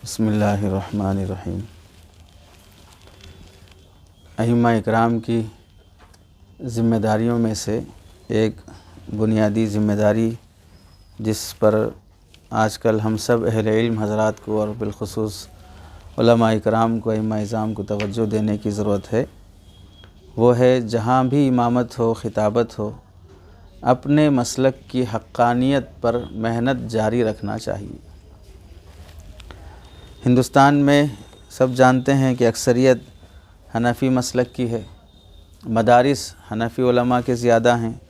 बिस्मिल्लाहिर्रहमानिर्रहीम। अइम्मा इकराम की ज़िम्मेदारियों में से एक बुनियादी ज़िम्मेदारी जिस पर आजकल हम सब अहले इल्म हज़रात को और बिलख़ुसूस उलमा इकराम को अइम्मा इज़ाम को तवज्जो देने की ज़रूरत है, वो है जहाँ भी इमामत हो, ख़िताबत हो, अपने मसलक की हक़्क़ानियत पर मेहनत जारी रखना चाहिए। हिंदुस्तान में सब जानते हैं कि अक्सरियत हनफ़ी मसलक की है। मदारिस हनफ़ी उलमा के ज़्यादा हैं।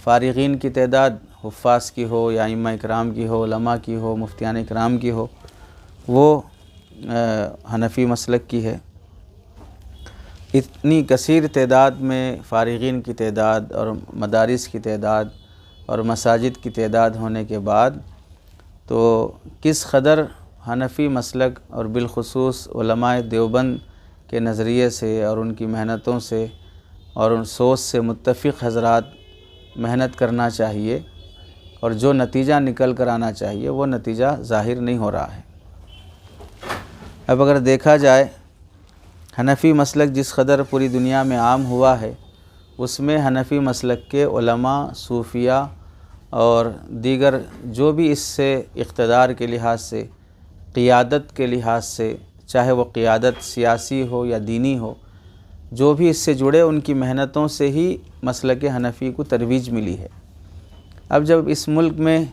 फ़ारिग़ीन की तादाद हुफ़्फ़ाज़ की हो या अइम्मा इकराम की हो, उलमा की हो, मुफ्तियान इकराम की हो, वो हनफ़ी मसलक की है। इतनी कसीर तादाद में फ़ारिग़ीन की तादाद और मदारिस की तादाद और मसाजिद की तादाद होने के बाद तो किस क़दर हनफ़ी मसलक और बिलख़ुसूस उलमाए देवबंद के नज़रिए से और उनकी मेहनतों से और उन सोच से मुत्तफ़िक़ हज़रात मेहनत करना चाहिए और जो नतीजा निकल कर आना चाहिए वो नतीजा ज़ाहिर नहीं हो रहा है। अब अगर देखा जाए हनफ़ी मसलक जिस क़दर पूरी दुनिया में आम हुआ है, उसमें हनफ़ी मसलक के उलमा, सूफ़िया और दीगर जो भी इससे इक़्तिदार के लिहाज से, क़ियादत के लिहाज से, चाहे वो क़ियादत सियासी हो या दीनी हो, जो भी इससे जुड़े उनकी मेहनतों से ही मसलक हनफ़ी को तरवीज मिली है। अब जब इस मुल्क में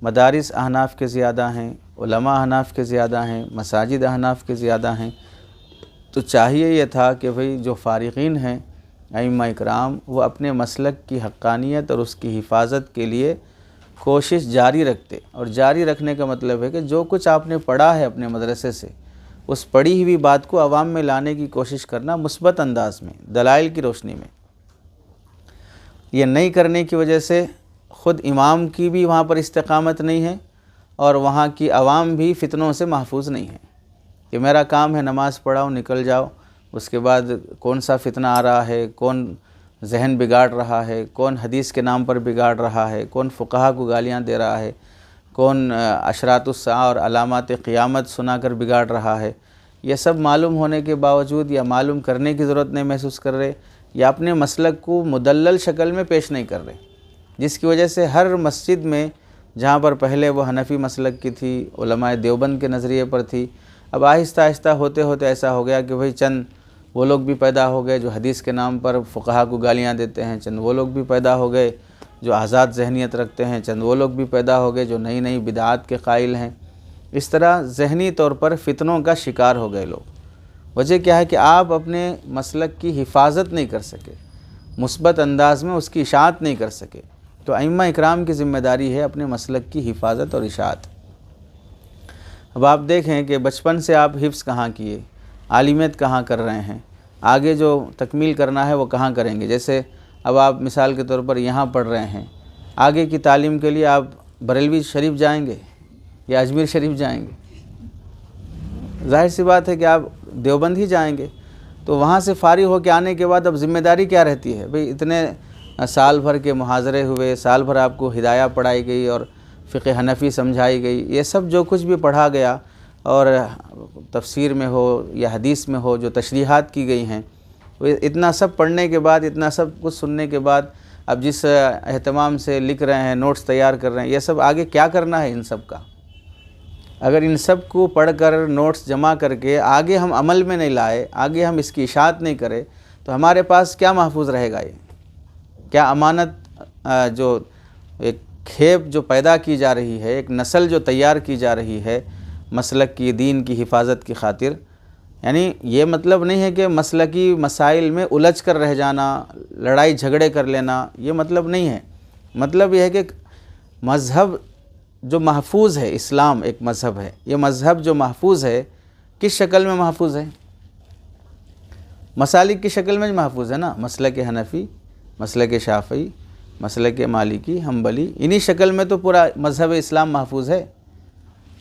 मदारिस अहनाफ़ के ज़्यादा हैं, उलमा अहनाफ़ के ज़्यादा हैं, मसाजिद अहनाफ़ के ज़्यादा हैं, तो चाहिए यह था कि भाई जो फ़ारिग़ीन हैं अइम्मा इकराम वो अपने मसलक की हक़्क़ानियत और उसकी हिफाजत के लिए कोशिश जारी रखते। और जारी रखने का मतलब है कि जो कुछ आपने पढ़ा है अपने मदरसे से, उस पढ़ी हुई बात को आवाम में लाने की कोशिश करना मुस्बत अंदाज़ में, दलाइल की रोशनी में। ये नहीं करने की वजह से ख़ुद इमाम की भी वहाँ पर इस्तिक़ामत नहीं है और वहाँ की आवाम भी फ़ितनों से महफूज नहीं है कि मेरा काम है नमाज़ पढ़ाओ निकल जाओ, उसके बाद कौन सा फ़ितना आ रहा है, कौन जहन बिगाड़ रहा है, कौन हदीस के नाम पर बिगाड़ रहा है, कौन फ़ुक़हा को गालियाँ दे रहा है, कौन अशरातुस्सा और अलामात क़ियामत सुनाकर बिगाड़ रहा है। यह सब मालूम होने के बावजूद या मालूम करने की ज़रूरत नहीं महसूस कर रहे या अपने मसलक को मुदल्लल शक्ल में पेश नहीं कर रहे, जिसकी वजह से हर मस्जिद में जहाँ पर पहले वो हनफ़ी मसलक की थी, उलमाए देवबंद के नज़रिए पर थी, अब आहिस्ता आहिस्ता होते होते ऐसा हो गया कि भाई चंद वो लोग भी पैदा हो गए जो हदीस के नाम पर फ़ुक़हा को गालियाँ देते हैं, चंद वो लोग भी पैदा हो गए जो आज़ाद ज़हनियत रखते हैं, चंद वो लोग भी पैदा हो गए जो नई नई बिदआत के कायल हैं। इस तरह ज़हनी तौर पर फ़ितनों का शिकार हो गए लोग। वजह क्या है कि आप अपने मसलक की हिफाजत नहीं कर सके, मुस्बत अंदाज़ में उसकी इशाअत नहीं कर सके। तो अइम्मा इकराम की ज़िम्मेदारी है अपने मसलक की हिफाजत और इशाअत। अब आप देखें कि बचपन से आप हिफ्ज़ कहाँ किए, आलिमियत कहाँ कर रहे हैं, आगे जो तकमील करना है वो कहाँ करेंगे। जैसे अब आप मिसाल के तौर पर यहाँ पढ़ रहे हैं, आगे की तालीम के लिए आप बरेलवी शरीफ जाएंगे या अजमेर शरीफ जाएंगे, ज़ाहिर सी बात है कि आप देवबंद ही जाएंगे। तो वहाँ से फ़ारिग होकर आने के बाद अब ज़िम्मेदारी क्या रहती है भाई, इतने साल भर के मुहाज़रे हुए, साल भर आपको हिदाया पढ़ाई गई और फ़िक़्ह हनफ़ी समझाई गई, ये सब जो कुछ भी पढ़ा गया और तफ़सीर में हो या हदीस में हो जो तशरीहात की गई हैं, इतना सब पढ़ने के बाद, इतना सब कुछ सुनने के बाद अब जिस एहतमाम से लिख रहे हैं, नोट्स तैयार कर रहे हैं, ये सब आगे क्या करना है इन सब का। अगर इन सब को पढ़ कर नोट्स जमा करके आगे हम अमल में नहीं लाए, आगे हम इसकी इशाअत नहीं करें, तो हमारे पास क्या महफूज रहेगा। ये क्या अमानत जो एक खेप जो पैदा की जा रही है, एक नस्ल जो तैयार की जा रही है मसलक की, दीन की हिफाजत की खातिर। यानी ये मतलब नहीं है कि मसलकी मसाइल में उलझ कर रह जाना, लड़ाई झगड़े कर लेना, ये मतलब नहीं है। मतलब यह है कि मज़हब जो महफूज है, इस्लाम एक मज़हब है, ये मज़हब जो महफूज है किस शक्ल में महफूज है, मसालिक की शक्ल में महफूज है ना। मसलक हनफ़ी, मसलक शाफ़ी, मसलक मालिकी, हम्बली, इन्हीं शक्ल में तो पूरा मज़हब इस्लाम महफूज है।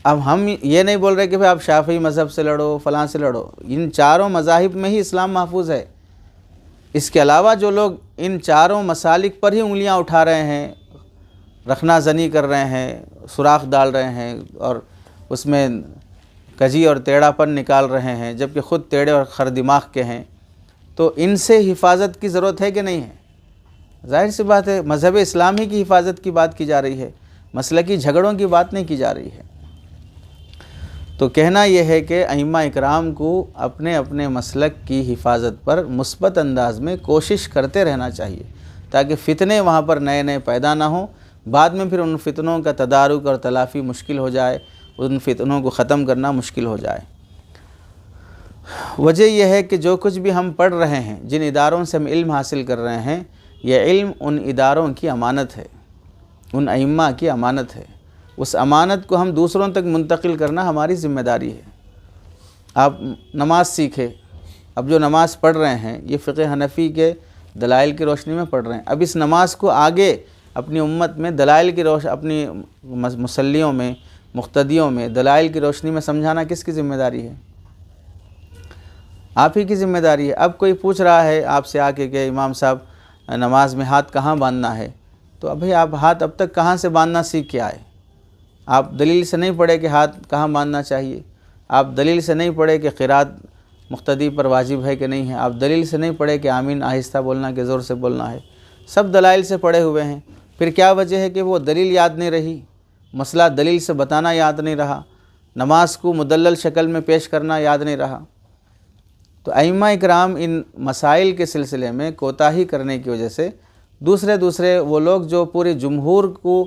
अब हम ये नहीं बोल रहे कि भाई आप शाफ़ी मज़हब से लड़ो, फ़लाँ से लड़ो, इन चारों मज़ाहिब में ही इस्लाम महफूज है। इसके अलावा जो लोग इन चारों मसालिक पर ही उंगलियां उठा रहे हैं, रखना ज़नी कर रहे हैं, सुराख डाल रहे हैं और उसमें कजी और टेढ़ापन निकाल रहे हैं, जबकि ख़ुद टेढ़े और खर दिमाग के हैं, तो इनसे हिफाजत की ज़रूरत है कि नहीं है? ज़ाहिर सी बात है, मज़हब इस्लाम ही की हिफाजत की बात की जा रही है, मसलकी झगड़ों की बात नहीं की जा रही है। तो कहना यह है कि अइम्मा इकराम को अपने अपने मसलक की हिफाजत पर मुस्बत अंदाज में कोशिश करते रहना चाहिए, ताकि फ़ितने वहाँ पर नए नए पैदा ना हों। बाद में फिर उन फ़ितनों का तदारुक और तलाफ़ी मुश्किल हो जाए, उन फ़ितनों को ख़त्म करना मुश्किल हो जाए। वजह यह है कि जो कुछ भी हम पढ़ रहे हैं, जिन इदारों से हम इल्म हासिल कर रहे हैं, यह इल्म उन इदारों की अमानत है, उन अइम्मा की अमानत है। उस अमानत को हम दूसरों तक मुंतकिल करना हमारी ज़िम्मेदारी है। आप नमाज सीखे, अब जो नमाज़ पढ़ रहे हैं ये फ़िक़्ह हनफ़ी के दलाइल की रोशनी में पढ़ रहे हैं। अब इस नमाज को आगे अपनी उम्मत में दलाइल की रोशनी, अपनी मुसल्लियों में, मुक़्तदियों में दलाइल की रोशनी में समझाना किसकी ज़िम्मेदारी है? आप ही की ज़िम्मेदारी है। अब कोई पूछ रहा है आपसे आके कि इमाम साहब नमाज में हाथ कहाँ बांधना है, तो अब भाई आप हाथ अब तक कहाँ से बांधना सीख के आए? आप दलील से नहीं पढ़े कि हाथ कहाँ बांधना चाहिए, आप दलील से नहीं पढ़े कि क़िरात मुक़्तदी पर वाजिब है कि नहीं है, आप दलील से नहीं पढ़े कि आमीन आहिस्ता बोलना कि ज़ोर से बोलना है। सब दलाइल से पढ़े हुए हैं, फिर क्या वजह है कि वो दलील याद नहीं रही, मसला दलील से बताना याद नहीं रहा, नमाज को मुदल्लल शक्ल में पेश करना याद नहीं रहा। तो अइम्मा इकराम इन मसाइल के सिलसिले में कोताही करने की वजह से दूसरे वो लोग जो पूरी जमहूर को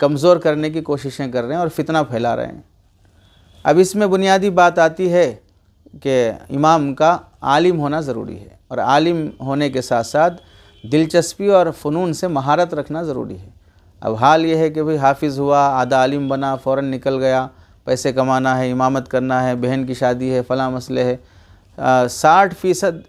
कमज़ोर करने की कोशिशें कर रहे हैं और फितना फैला रहे हैं। अब इसमें बुनियादी बात आती है कि इमाम का आलिम होना ज़रूरी है, और आलिम होने के साथ साथ दिलचस्पी और फ़नून से महारत रखना ज़रूरी है। अब हाल ये है कि भाई हाफिज़ हुआ, आधा आलिम बना, फ़ौरन निकल गया, पैसे कमाना है, इमामत करना है, बहन की शादी है, फ़लाँ मसले है। 60%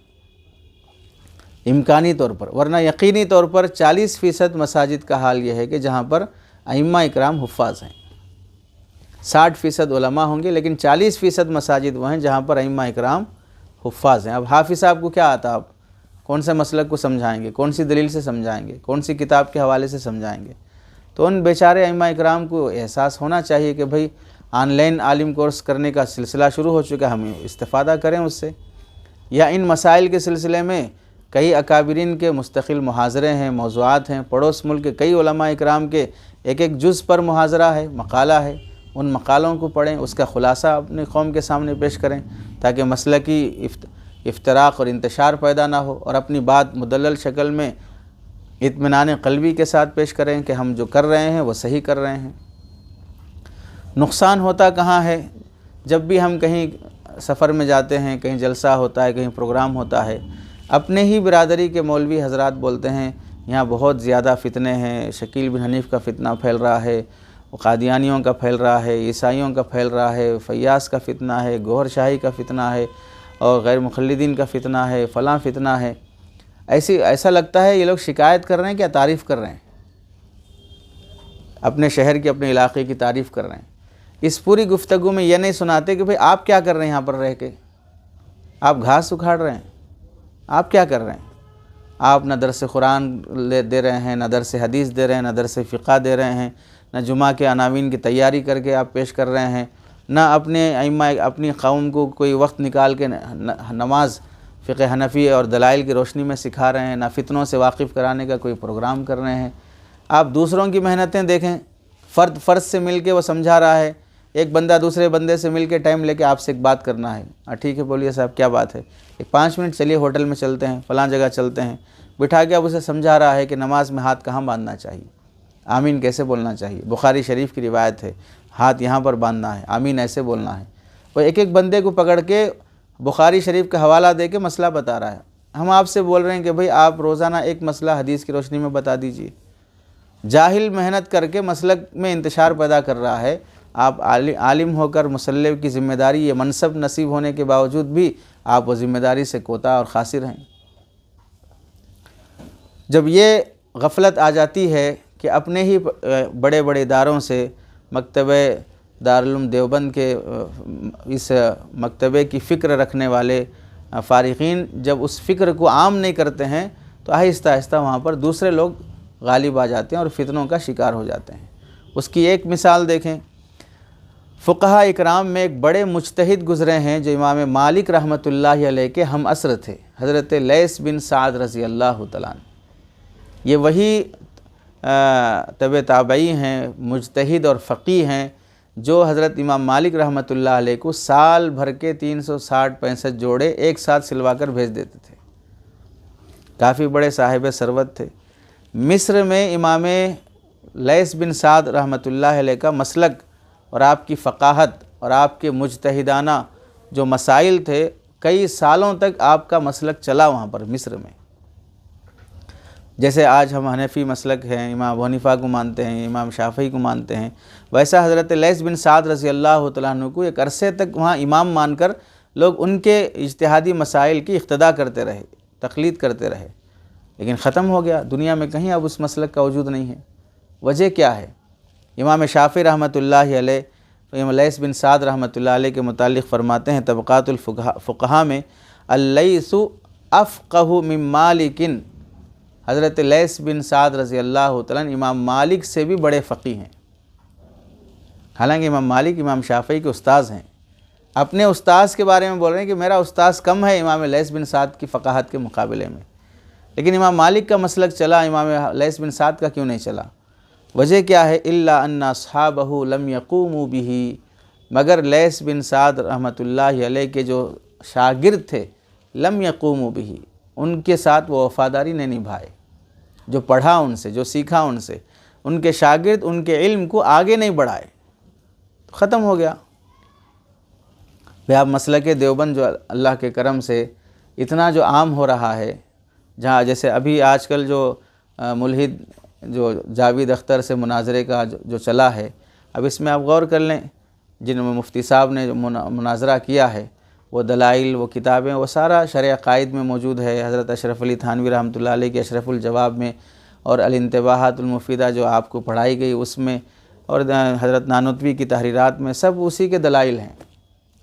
इम्कानी तौर पर, वरना यकीनी तौर पर 40% मसाजिद का हाल यह है कि जहाँ पर अइम्मा इकराम हुफ़्फ़ाज़ हैं। 60% उलमा होंगे, लेकिन 40% मसाजिद वो हैं जहाँ पर अइम्मा इकराम हुफ़्फ़ाज़ हैं। अब हाफिज़ साहब को क्या आता, आप कौन से मसलक को समझाएंगे, कौन सी दलील से समझाएंगे, कौन सी किताब के हवाले से समझाएंगे? तो उन बेचारे अइम्मा इकराम को एहसास होना चाहिए कि भाई ऑनलाइन आलिम कोर्स करने का सिलसिला शुरू हो चुका है, हम इस्तिफ़ादा करें उससे। या इन मसाइल के सिलसिले में कई अकाबिरीन के मुस्तकिल मुहाज़रे हैं, मौज़ूआत हैं, पड़ोस मुल्क के कई उलमा इकराम के एक एक जुज़ पर मुहाज़रा है, मकाला है। उन मकालों को पढ़ें, उसका ख़ुलासा अपनी कौम के सामने पेश करें, ताकि मसलकी इफ्तराक़ और इंतशार पैदा ना हो, और अपनी बात मुदल्लल शक्ल में इत्मीनान क़ल्बी के साथ पेश करें कि हम जो कर रहे हैं वो सही कर रहे हैं। नुकसान होता कहाँ है? जब भी हम कहीं सफ़र में जाते हैं, कहीं जलसा होता है, कहीं प्रोग्राम होता है, अपने ही बिरादरी के मौलवी हजरात बोलते हैं यहाँ बहुत ज़्यादा फ़ितने हैं, शकील बिन हनीफ़ का फ़ितना फैल रहा है, क़ादियानियों का फैल रहा है, ईसाइयों का फैल रहा है, फ़यास का फ़ितना है, गौहर शाही का फ़ितना है, और गैर मुखल्लिदीन का फ़ितना है, फ़लाँ फ़ितना है। ऐसा लगता है ये लोग शिकायत कर रहे हैं, क्या तारीफ़ कर रहे हैं? अपने शहर की, अपने इलाक़े की तारीफ़ कर रहे हैं। इस पूरी गुफ्तगू में यह नहीं सुनाते कि भाई आप क्या कर रहे हैं यहाँ पर रह के, आप घास उखाड़ रहे हैं, आप क्या कर रहे हैं? आप न दरस कुरान दे रहे हैं, न दरस हदीस दे रहे हैं, न दरस फ़िक़ा दे रहे हैं, न जुमा के अनावीन की तैयारी करके आप पेश कर रहे हैं, न अपनी कौम को कोई वक्त निकाल के नमाज फ़िक़्ह हनफ़ी और दलाइल की रोशनी में सिखा रहे हैं, न फ़ितनों से वाकिफ़ कराने का कोई प्रोग्राम कर रहे हैं। आप दूसरों की मेहनतें देखें, फ़र्द से मिल के वो समझा रहा है, एक बंदा दूसरे बंदे से मिल के टाइम लेके आपसे एक बात करना है, ठीक है बोलिए साहब क्या बात है, एक 5 मिनट चलिए होटल में चलते हैं, फ़लाँ जगह चलते हैं, बिठा के अब उसे समझा रहा है कि नमाज में हाथ कहाँ बांधना चाहिए, आमीन कैसे बोलना चाहिए। बुखारी शरीफ की रिवायत है, हाथ यहाँ पर बांधना है, आमीन ऐसे बोलना है। वो एक एक बंदे को पकड़ के बुखारी शरीफ का हवाला दे के मसला बता रहा है। हम आपसे बोल रहे हैं कि भाई आप रोज़ाना एक मसला हदीस की रोशनी में बता दीजिए। जाहिल मेहनत करके मसलक में इंतशार पैदा कर रहा है, आप आलिम होकर मुसल्ले की ज़िम्मेदारी, ये मनसब नसीब होने के बावजूद भी आप वो ज़िम्मेदारी से कोता और खासिर हैं। जब ये गफलत आ जाती है कि अपने ही बड़े बड़े इदारों से, मकतबे दारुल उलूम देवबंद के इस मकतबे की फ़िक्र रखने वाले फ़ारिक़ीन जब उस फ़िक्र को आम नहीं करते हैं, तो आहिस्ता आहिस्ता वहाँ पर दूसरे लोग गालिब आ जाते हैं और फितनों का शिकार हो जाते हैं। उसकी एक मिसाल देखें, फ़ुक़हा इकराम में एक बड़े मुज्तहिद गुज़रे हैं जो इमाम मालिक रहमतुल्लाहि अलैह के हम असर थे, हज़रत लैस बिन साद रज़ी अल्लाह तआला अन्हु। ये वही तबे ताबई हैं, मुज्तहिद और फ़क़ीह हैं जो हज़रत इमाम मालिक रहमतुल्लाह अलैह को साल भर के 360-65 जोड़े एक साथ सिलवा कर भेज देते थे। काफ़ी बड़े साहिब सरवत थे। मिस्र में इमाम लैस बिन साद रहमतुल्लाह अलैह का मसलक और आपकी फ़क़ाहत और आपके मुज्तहिदाना जो मसाइल थे, कई सालों तक आपका मसलक चला वहाँ पर मिस्र में। जैसे आज हम हनफ़ी मसलक हैं, इमाम अबू हनीफ़ा को मानते हैं, इमाम शाफ़ी को मानते हैं, वैसा हज़रत लैस बिन साद रज़ी अल्लाह तआला अन्हु को एक अरसे तक वहाँ इमाम मानकर लोग उनके इज्तिहादी मसाइल की इक़्तिदा करते रहे, तक़लीद करते रहे। लेकिन ख़त्म हो गया, दुनिया में कहीं अब उस मसलक का वजूद नहीं है। वजह क्या है? इमाम शाफ़ी रहमतुल्लाहि अलैह इमाम लैस बिन साद रहमतुल्लाहि अलैह के मुतालिक़ फ़रमाते हैं तबक़ातुल फ़ुक़हा में, अल-लैसु अफ़क़हु मिन मालिकिन, हज़रत लैस बिन साद रज़ी अल्लाह तआला इमाम मालिक से भी बड़े फ़क़ीह हैं। हालांकि इमाम मालिक इमाम शाफ़ी के उस्ताद हैं, अपने उस्ताद के बारे में बोल रहे हैं कि मेरा उस्ताद कम है इमाम लैस बिन साद की फ़क़ाहत के मुकाबले में। लेकिन इमाम मालिक का मसलक चला, इमाम लैस बिन साद का क्यों नहीं चला? वजह क्या है? इल्ला अन्ना अस्हाबहु लम यक़ूमू बिही, मगर लैस बिन साद रहमतुल्लाहि अलैह के जो शागिर्द थे, लम यक़ूमू बिही, उनके साथ वो वफ़ादारी नहीं निभाए। जो पढ़ा उनसे, जो सीखा उनसे, उनके शागिर्द उनके इल्म को आगे नहीं बढ़ाए, तो ख़त्म हो गया। भाई आप मसलक देवबंद जो अल्लाह के करम से इतना जो आम हो रहा है, जहाँ जैसे अभी आजकल जो मुल्हिद जो जावेद अख्तर से मुनाजरे का जो चला है, अब इसमें आप गौर कर लें, जिनमें मुफ्ती साहब ने जो मुनाजरा किया है, वो दलाइल, वो किताबें, वो सारा शरअ क़ाइद में मौजूद है। हज़रत अशरफ अली थानवी रहमतुल्लाह अलैह के अशरफुल जवाब में, और अल-इंतिबाहातुल मुफीदा जो आपको पढ़ाई गई उसमें, और हज़रत नानोतवी की तहरीरात में, सब उसी के दलाइल हैं।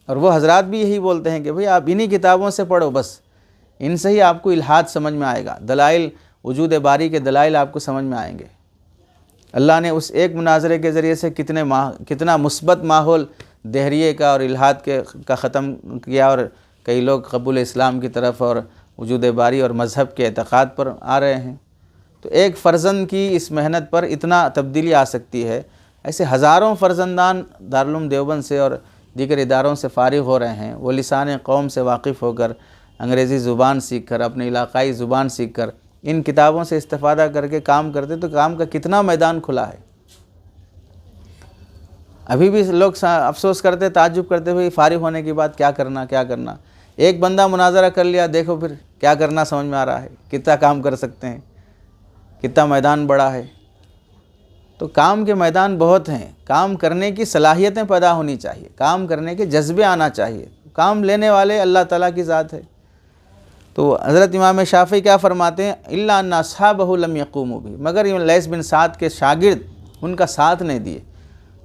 और वो हज़रात भी यही बोलते हैं कि भाई आप इन्हीं किताबों से पढ़ो, बस इनसे ही आपको इल्हाद समझ में आएगा। दलाइल, वजूद बारी के दलाइल आपको समझ में आएंगे। अल्लाह ने उस एक मुनाजरे के ज़रिए से कितना मुस्बत माहौल दहरिए का और इल्हाद का ख़त्म किया, और कई लोग कबूल इस्लाम की तरफ और वजूद बारी और मज़हब के एतक़ाद पर आ रहे हैं। तो एक फ़र्जंद की इस मेहनत पर इतना तब्दीली आ सकती है। ऐसे हज़ारों फ़र्जंदान दारुल उलूम देवबंद से और दीगर इदारों से फ़ारिग़ हो रहे हैं। वो लिसान कौम से वाकिफ़ होकर, अंग्रेज़ी ज़ुबान सीख कर, अपने इलाक़ाई ज़ुबान सीख कर, इन किताबों से इस्तिफ़ादा करके काम करते, तो काम का कितना मैदान खुला है। अभी भी लोग अफसोस करते, ताज्जुब करते हुए, फ़ारिग़ होने के बाद क्या करना, क्या करना। एक बंदा मुनाजरा कर लिया, देखो फिर क्या करना समझ में आ रहा है, कितना काम कर सकते हैं, कितना मैदान बड़ा है। तो काम के मैदान बहुत हैं, काम करने की सलाहियतें पैदा होनी चाहिए, काम करने के जज्बे आना चाहिए। काम लेने वाले अल्लाह ताला की ज़ात है। तो हज़रत इमाम शाफ़ी क्या फ़रमाते हैं? इल्ला अन्ना अस्हाबहु लम यक़ूमू बिही, मगर लैस बिन साद के शागिर्द उनका साथ नहीं दिए।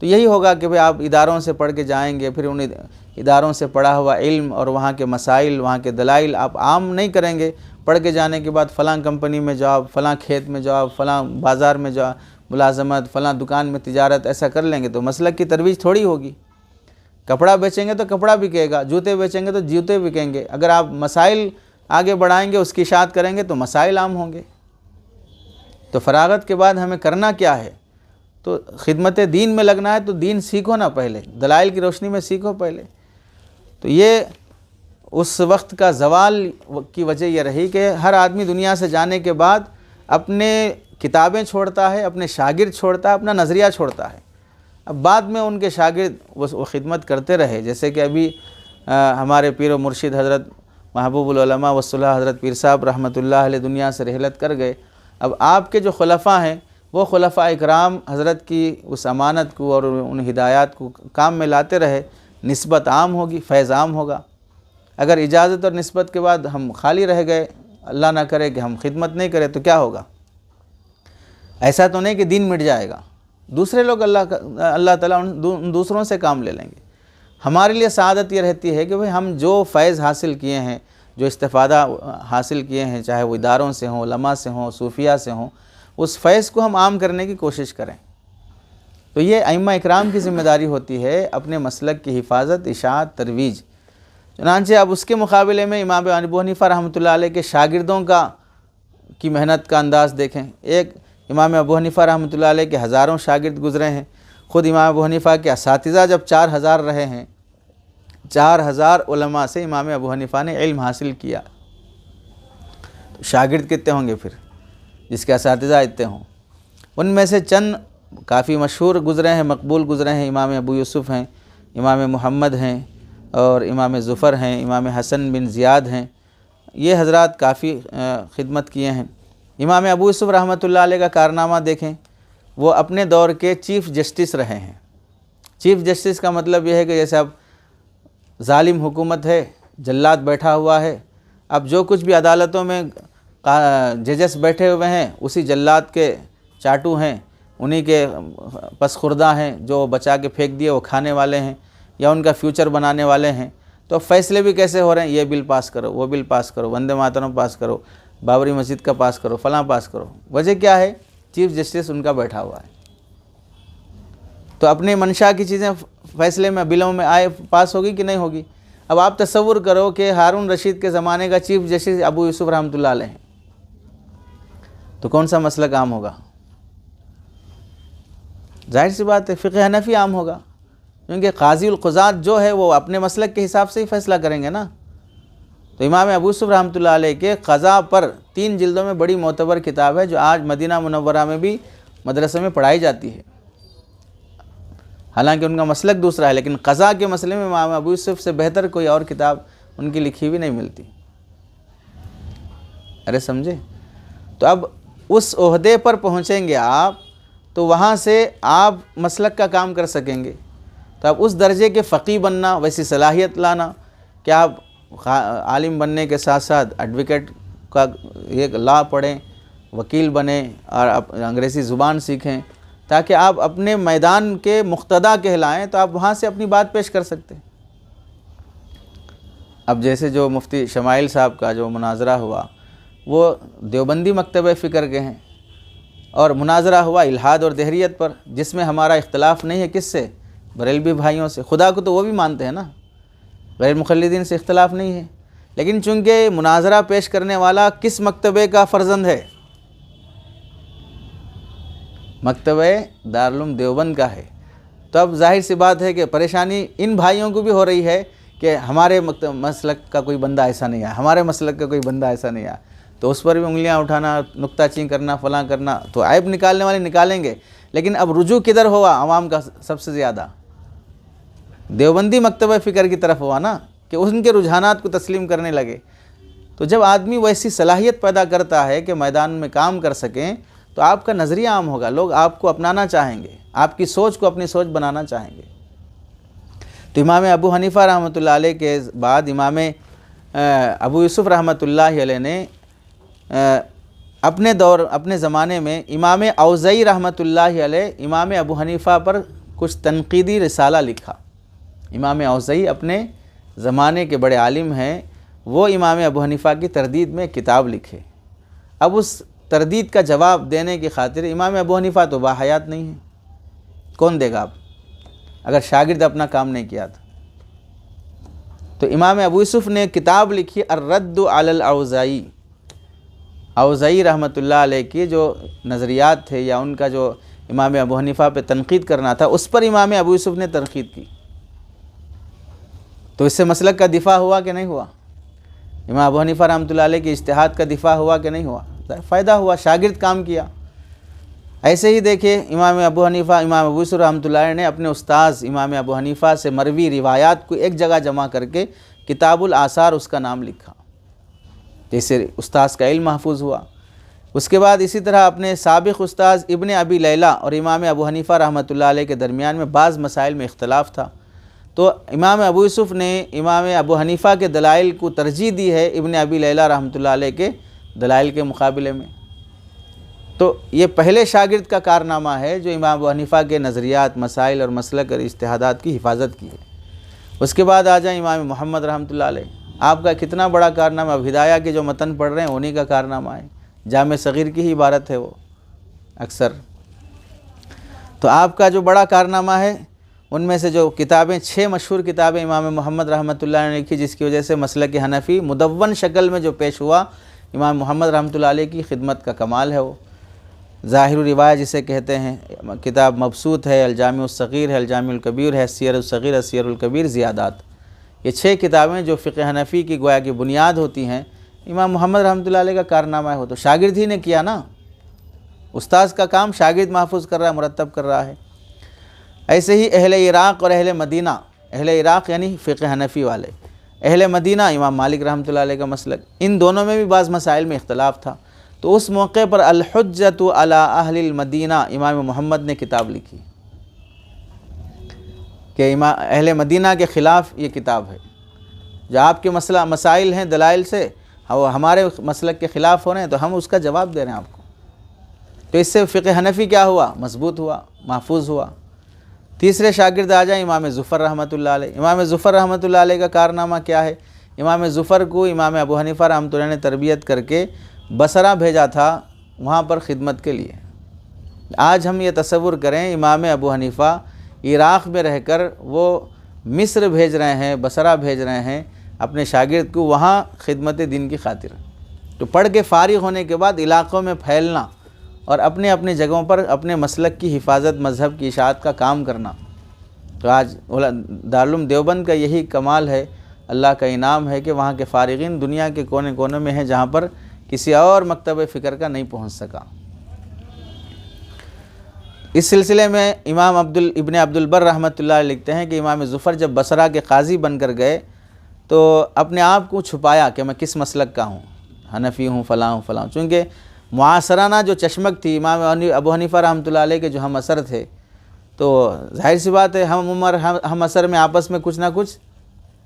तो यही होगा कि भाई आप इदारों से पढ़ के जाएंगे, फिर उन इदारों से पढ़ा हुआ इल्म और वहाँ के मसाइल, वहाँ के दलाइल आप आम नहीं करेंगे। पढ़ के जाने के बाद फ़लाँ कंपनी में जॉब, फ़लाँ खेत में जॉब, फ़लाँ बाज़ार में जॉब मुलाजमत, फ़लाँ दुकान में तिजारत, ऐसा कर लेंगे तो मसलक की तरवीज थोड़ी होगी। कपड़ा बेचेंगे तो कपड़ा बिकेगा, जूते बेचेंगे तो जूते बिकेंगे। अगर आप मसाइल आगे बढ़ाएंगे, उसकी इशाअत करेंगे तो मसाइल आम होंगे। तो फ़रागत के बाद हमें करना क्या है? तो खिदमत दीन में लगना है, तो दीन सीखो ना, पहले दलाइल की रोशनी में सीखो पहले। तो ये उस वक्त का ज़वाल की वजह यह रही कि हर आदमी दुनिया से जाने के बाद अपने किताबें छोड़ता है, अपने शागिर्द छोड़ता है, अपना नज़रिया छोड़ता है। अब बाद में उनके शागिर्द वो खिदमत करते रहे। जैसे कि अभी हमारे पीर व मुर्शिद हज़रत महबूबुल उलमा वस्सलाह हज़रत पीर साहब रहमतुल्लाह अलैह दुनिया से रहलत कर गए। अब आपके जो खुलफ़ा हैं, वो खुलफ़ा इकराम हज़रत की उस अमानत को और उन हिदायत को काम में लाते रहे, निस्बत आम होगी, फैज़ आम होगा। अगर इजाज़त और निस्बत के बाद हम खाली रह गए, अल्लाह ना करे कि हम खिदमत नहीं करें, तो क्या होगा? ऐसा तो नहीं कि दीन मिट जाएगा, दूसरे लोग अल्लाह ताला उन दूसरों से काम ले लेंगे। हमारे लिए सआदत ये रहती है कि भाई हम जो फ़ैज़ हासिल किए हैं, जो इस्तिफ़ादा हासिल किए हैं, चाहे वो इदारों से हों, उलमा से हों, सूफिया से हों, उस फ़ैज़ को हम आम करने की कोशिश करें। तो ये अइम्मा इकराम की ज़िम्मेदारी होती है अपने मसलक की हिफाजत, इशाअत, तरवीज। चुनांचे अब उसके मुकाबले में इमाम अबू हनीफ़ा रहमतुल्लाह अलैह के शागिर्दों की मेहनत का अंदाज़ देखें। एक इमाम अबू हनीफ़ा रहमतुल्लाह अलैह के हज़ारों शागिर्द गुज़रे हैं। ख़ुद इमाम अबू हनीफ़ा के असातिज़ा जब 4000 रहे हैं, 4000 उलमा से इमाम अबू हनीफ़ा ने इल्म हासिल किया, तो शागिर्द कितने होंगे फिर जिसके असातिज़ा इतने हों। उनमें से चंद काफ़ी मशहूर गुज़रे हैं, मकबूल गुज़रे हैं। इमाम अबू यूसुफ़ हैं, इमाम मुहम्मद हैं और इमाम ज़ुफ़र हैं, इमाम हसन बिन ज़ियाद हैं। ये हज़रात काफ़ी खिदमत किए हैं। इमाम अबू यूसुफ़ रहमतुल्लाह अलैह का कारनामा देखें, वो अपने दौर के चीफ़ जस्टिस रहे हैं। चीफ़ जस्टिस का मतलब यह है कि जैसे अब ज़ालिम हुकूमत है, जल्लाद बैठा हुआ है, अब जो कुछ भी अदालतों में जजेस बैठे हुए हैं उसी जल्लाद के चाटू हैं, उन्हीं के पसखुर्दा हैं, जो बचा के फेंक दिए वो खाने वाले हैं या उनका फ्यूचर बनाने वाले हैं। तो फ़ैसले भी कैसे हो रहे हैं, ये बिल पास करो, वो बिल पास करो, वंदे मातरम पास करो, बाबरी मस्जिद का पास करो, फलां पास करो। वजह क्या है, चीफ़ जस्टिस उनका बैठा हुआ है। तो अपने मंशा की चीज़ें फ़ैसले में, बिलों में आए, पास होगी कि नहीं होगी। अब आप तसव्वुर करो कि हारून रशीद के ज़माने का चीफ़ जस्टिस अबू यूसुफ़ रहमतुल्लाह अलैह हैं, तो कौन सा मसलक आम होगा? जाहिर सी बात है फ़िक़्ह हनफ़ी आम होगा, क्योंकि क़ाज़ी क़ुज़ात जो है वो अपने मसलक के हिसाब से ही फ़ैसला करेंगे ना। तो इमाम अबू यूसुफ़ रहमतुल्लाह अलैह के क़ज़ा पर 3 जिल्दों में बड़ी मोतबर किताब है, जो आज मदीना मुनव्वरा में भी मदरसे में पढ़ाई जाती है। हालांकि उनका मसलक दूसरा है, लेकिन क़ज़ा के मसले में इमाम अबू यूसुफ़ से बेहतर कोई और किताब उनकी लिखी हुई नहीं मिलती। अरे समझे? तो अब उस ओहदे पर पहुँचेंगे आप, तो वहाँ से आप मसलक का काम कर सकेंगे। तो अब उस दर्जे के फ़क़ीह बनना, वैसी सलाहियत लाना कि आप आलिम बनने के साथ साथ एडवोकेट का एक लॉ पढ़ें, वकील बने और अंग्रेज़ी ज़ुबान सीखें, ताकि आप अपने मैदान के मुक़्तदा कहलाएँ, तो आप वहाँ से अपनी बात पेश कर सकते हैं। अब जैसे जो मुफ्ती शमाइल साहब का जो मुनाजरा हुआ, वो देवबंदी मकतब फ़िक्र के हैं, और मुनाजरा हुआ इल्हाद और दहरियत पर, जिसमें हमारा इख्तलाफ नहीं है किससे, बरेलवी भाइयों से। खुदा को तो वो भी मानते हैं ना, गैर मुक़ल्लिदीन से इख्तलाफ नहीं है। लेकिन चूँकि मुनाजरा पेश करने वाला किस मकतबे का फ़र्जंद है, मकतबे दारुल देवबंद का है, तो अब जाहिर सी बात है कि परेशानी इन भाइयों को भी हो रही है कि हमारे मसलक का कोई बंदा ऐसा नहीं आया, हमारे मसलक का कोई बंदा ऐसा नहीं आया। तो उस पर भी उंगलियां उठाना, नुक्ताचीन करना, फलां करना, तो ऐब निकालने वाले निकालेंगे। लेकिन अब रुजू किधर हुआ आवाम का सबसे ज़्यादा? देवबंदी मकतब फ़िक्र की तरफ हुआ ना, कि उनके रुझानात को तस्लीम करने लगे। तो जब आदमी वैसी सलाहियत पैदा करता है कि मैदान में काम कर सकें, तो आपका नज़रिया आम होगा, लोग आपको अपनाना चाहेंगे, आपकी सोच को अपनी सोच बनाना चाहेंगे। तो इमाम अबू हनीफ़ा रहमतुल्लाह अलैह के बाद इमाम अबू यूसुफ़ रहमतुल्लाह अलैह ने अपने ज़माने में इमाम औज़ई रहमतुल्लाह अलैह इमाम अबू हनीफ़ा पर कुछ तनक़ीदी रिसाला लिखा। इमाम औज़ई अपने ज़माने के बड़े आलिम हैं, वो इमाम अबू हनीफ़ा की तरदीद में किताब लिखे। अब उस तरदीद का जवाब देने की खातिर, इमाम अबू हनीफ़ा तो बाहयात नहीं है, कौन देगा आप, अगर शागिर्द अपना काम नहीं किया था। तो इमाम अबू यूसुफ़ ने किताब लिखी अर्रद्दु अलल औज़ई। औज़ई रहमतुल्लाह अलैह की जो नज़रियात थे या उनका जो इमाम अबू हनीफ़ा पे तनक़ीद करना था, उस पर इमाम अबू यूसुफ़ ने तनक़ीद की। तो इससे मसलक का दिफ़ा हुआ कि नहीं हुआ? इमाम अबू हनीफ़ा रहमतुल्लाह अलैह के इज्तिहाद का दिफ़ा हुआ कि नहीं हुआ? फ़ायदा हुआ, शागिर्द काम किया। ऐसे ही देखिए इमाम अबू हनीफ़ा, इमाम अबू यूसुफ़ रहमतुल्लाह अलैह ने अपने उस्ताज़ इमाम अबू हनीफ़ा से मरवी रिवायात को एक जगह जमा करके किताबुल आसार उसका नाम लिखा, जैसे उस्ताज़ का इल्म महफूज हुआ। उसके बाद इसी तरह अपने साबिक़ उस्ताज़ इब्ने अबी लैला और इमाम अबू हनीफ़ा रहमतुल्लाह अलैह के दरमियान में बाज़ मसाइल में इख्तलाफ था, तो इमाम अबू यूसुफ़ ने इमाम अबू हनीफ़ा के दलाइल को तरजीह दी है इब्ने अबी लैला रहमतुल्लाह अलैह के दलाइल के मुकाबले में। तो ये पहले शागिर्द का कारनामा है जो इमाम अबू हनीफ़ा के नज़रियात, मसाइल और मसलक और इज्तिहादात की हिफाजत की है। उसके बाद आ जाए इमाम मुहम्मद रहमतुल्लाह अलैह, आपका कितना बड़ा कारनामा, अब हिदाया के जो मतन पढ़ रहे हैं उन्हीं का कारनामा है, जामे सग़ीर की ही इबारत है वो अक्सर। तो आपका जो बड़ा कारनामा है, उनमें से जो किताबें, 6 मशहूर किताबें इमाम मोहम्मद रहमतुल्लाह ने लिखी, जिसकी वजह से मसलक हनफ़ी मुदव्वन शक्ल में जो पेश हुआ, इमाम मोहम्मद रहमतुल्लाह अलैह की खिदमत का कमाल है। वो ज़ाहिर रिवायत जिसे कहते हैं, किताब मबसूत है, अल-जामिउस सग़ीर है, अल-जामिउल कबीर है, सियरुस सग़ीर, सियरुल कबीर, ज़ियादात। ये 6 किताबें जो फ़िक़्ह हनफ़ी की गोया की बुनियाद होती हैं, इमाम मोहम्मद रहमतुल्लाह अलैह का कारनामा है। वो तो शागिर्द ही ने किया ना, उस्ताद का काम शागिर्द महफूज कर रहा है, मुरतब कर रहा है। ऐसे ही अहले इराक़ और अहले मदीना, अहले इराक़ यानी फ़िक़्ह हनफ़ी वाले, अहले मदीना इमाम मालिक रहमतुल्लाह अलैह का मसलक, इन दोनों में भी बाज़ मसाइल में इख्तलाफ था। तो उस मौके पर अल-हुज्जतु अला अहलिल मदीना इमाम मोहम्मद ने किताब लिखी कि अहले मदीना के ख़िलाफ़ ये किताब है, जो आपके मसाइल हैं दलाइल से हमारे मसलक के ख़िलाफ़ हो रहे हैं, तो हम उसका जवाब दे रहे हैं आपको। तो इससे फ़िक़्ह हनफ़ी क्या हुआ, मजबूत हुआ, महफूज हुआ। तीसरे शागिर्द आ जाए इमाम ज़ुफ़र रहमतुल्लाह अलैह। इमाम ज़ुफ़र रहमतुल्लाह अलैह का कारनामा क्या है? इमाम ज़ुफ़र को इमाम अबू हनीफ़ा रहमतुल्लाह ने तरबियत करके बसरा भेजा था वहाँ पर ख़िदमत के लिए। आज हम ये तसव्वुर करें, इमाम अबू हनीफ़ा इराक़ में रहकर वो मिस्र भेज रहे हैं, बसरा भेज रहे हैं अपने शागिर्द को वहाँ ख़िदमत दीन की खातिर। तो पढ़ के फ़ारिग़ होने के बाद इलाक़ों में फैलना और अपने अपने जगहों पर अपने मसलक की हिफाजत, मज़हब की इशाअत का काम करना। तो आज दारुल उलूम देवबंद का यही कमाल है, अल्लाह का इनाम है कि वहाँ के फ़ारिग़ीन दुनिया के कोने कोने में हैं, जहाँ पर किसी और मकतब फ़िक्र का नहीं पहुँच सका। इस सिलसिले में इमाम इब्न अब्दुल बर रहमतुल्लाह लिखते हैं कि इमाम ज़ुफ़र जब बसरा के काज़ी बनकर गए तो अपने आप को छुपाया कि मैं किस मसलक का हूँ, हनफ़ी हूँ, फ़लाँ हूँ, फ़लाँ। चूँकि मुआसराना जो चश्मक थी इमाम अबू हनीफ़ा रहमतुल्लाह अलैह के जो हम असर थे, तो जाहिर सी बात है हम असर में आपस में कुछ ना कुछ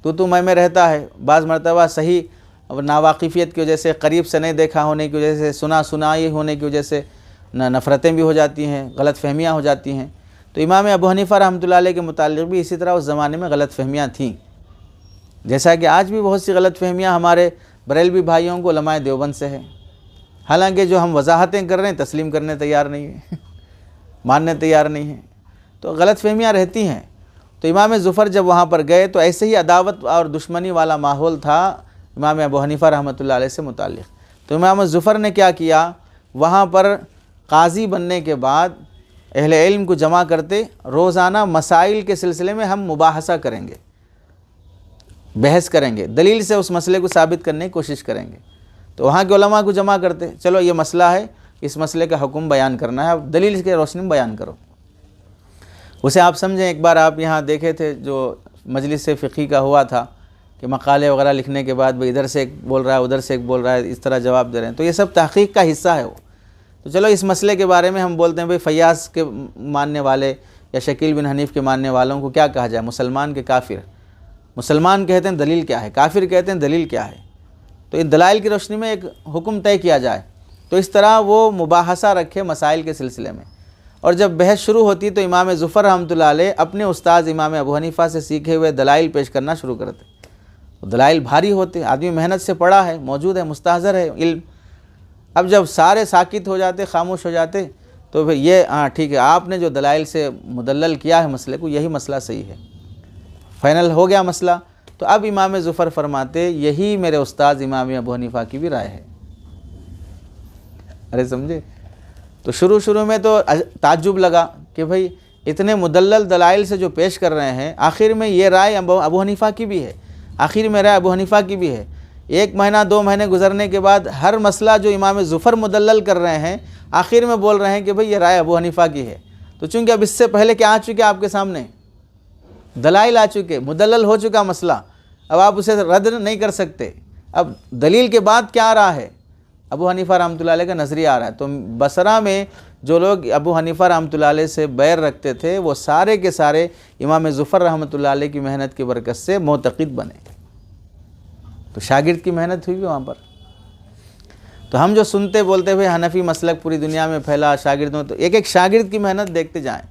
तू मैं रहता है। बाज़ मरतबा सही नावाकिफ़ियत की वजह से, करीब से नहीं देखा होने की वजह से, सुनाई होने की वजह से नफ़रतें भी हो जाती हैं, गलत फहमियाँ हो जाती हैं। तो इमाम अबू हनीफ़ा रहमतुल्लाह अलैह के मुतालिक भी इसी तरह उस ज़माने में गलत फहमियाँ थीं, जैसा कि आज भी बहुत सी गलत फहमियाँ हमारे बरेलवी भाइयों को उलमाए देवबंद से है। हालांकि जो हम वजाहतें कर रहे हैं तस्लीम करने तैयार नहीं है, मानने तैयार नहीं है, तो गलत फहमियाँ रहती हैं। तो इमाम ज़ुफ़र जब वहाँ पर गए तो ऐसे ही अदावत और दुश्मनी वाला माहौल था इमाम अबू हनीफ़ा रहमतुल्लाह अलैह से मुतालिक। तो इमाम ज़ुफ़र ने क्या किया, वहाँ पर काज़ी बनने के बाद अहले इल्म को जमा करते, रोज़ाना मसाइल के सिलसिले में हम मुबाहसा करेंगे, बहस करेंगे, दलील से उस मसले को साबित करने की कोशिश करेंगे। तो वहाँ के उलमा को जमा करते, चलो ये मसला है, इस मसले का हुक्म बयान करना है, अब दलील के रोशनी में बयान करो। उसे आप समझें, एक बार आप यहाँ देखे थे जो मजलिस फ़िक़ही का हुआ था कि मकाले वगैरह लिखने के बाद भाई इधर से एक बोल रहा है, उधर से एक बोल रहा है, इस तरह जवाब दे रहे हैं। तो ये सब तहक़ीक़ का हिस्सा है। वो तो चलो इस मसले के बारे में हम बोलते हैं भाई फ़याज़ के मानने वाले या शकील बिन हनीफ़ के मानने वालों को क्या कहा जाए, मुसलमान के काफिर। मुसलमान कहते हैं दलील क्या है, काफिर कहते हैं दलील क्या है। तो इन दलाइल की रोशनी में एक हुक्म तय किया जाए। तो इस तरह वो मुबाहसा रखे मसाइल के सिलसिले में। और जब बहस शुरू होती तो इमाम ज़ुफ़र रहमतुल्लाह अलैह अपने उस्ताद इमाम अबू हनीफ़ा से सीखे हुए दलाइल पेश करना शुरू करते। तो दलाइल भारी होते, आदमी मेहनत से पढ़ा है, मौजूद है, मुस्तहज़र है इल्म। अब जब सारे साकित हो जाते, खामोश हो जाते, तो फिर ये हाँ ठीक है, आपने जो दलाइल से मुदल्लल किया है मसले को, यही मसला सही है, फ़ाइनल हो गया मसला। तो अब इमाम ज़ुफ़र फरमाते, यही मेरे उस्ताद इमाम अबू हनीफ़ा की भी राय है। अरे समझे। तो शुरू में तो ताज्जुब लगा कि भाई इतने मुदल्लल दलाइल से जो पेश कर रहे हैं, आखिर में ये राय अबू हनीफ़ा की भी है, आखिर में राय अबू हनीफ़ा की भी है। 1 महीना 2 महीने गुजरने के बाद हर मसला जो इमाम ज़ुफ़र मुदल्लल कर रहे हैं, आखिर में बोल रहे हैं कि भाई ये राय अबू हनीफ़ा की है। तो चूँकि अब इससे पहले क्या आ चुके आपके सामने, दलाइल आ चुके, मुदल्लल हो चुका मसला, अब आप उसे रद्द नहीं कर सकते। अब दलील के बाद क्या आ रहा है, अबू हनीफ़ा रहमतुल्लाह अलैह का नज़रिया आ रहा है। तो बसरा में जो लोग अबू हनीफ़ा रहमतुल्लाह अलैह से बैर रखते थे, वो सारे के सारे इमाम ज़ुफ़र रहमतुल्लाह अलैह की मेहनत की बरकत से मोतक़िद बने। तो शागिर्द की मेहनत हुई वहाँ पर। तो हम जो सुनते बोलते हुए हनफ़ी मसलक पूरी दुनिया में फैला शागिर्दों, तो एक एक शागिर्द की मेहनत देखते जाएँ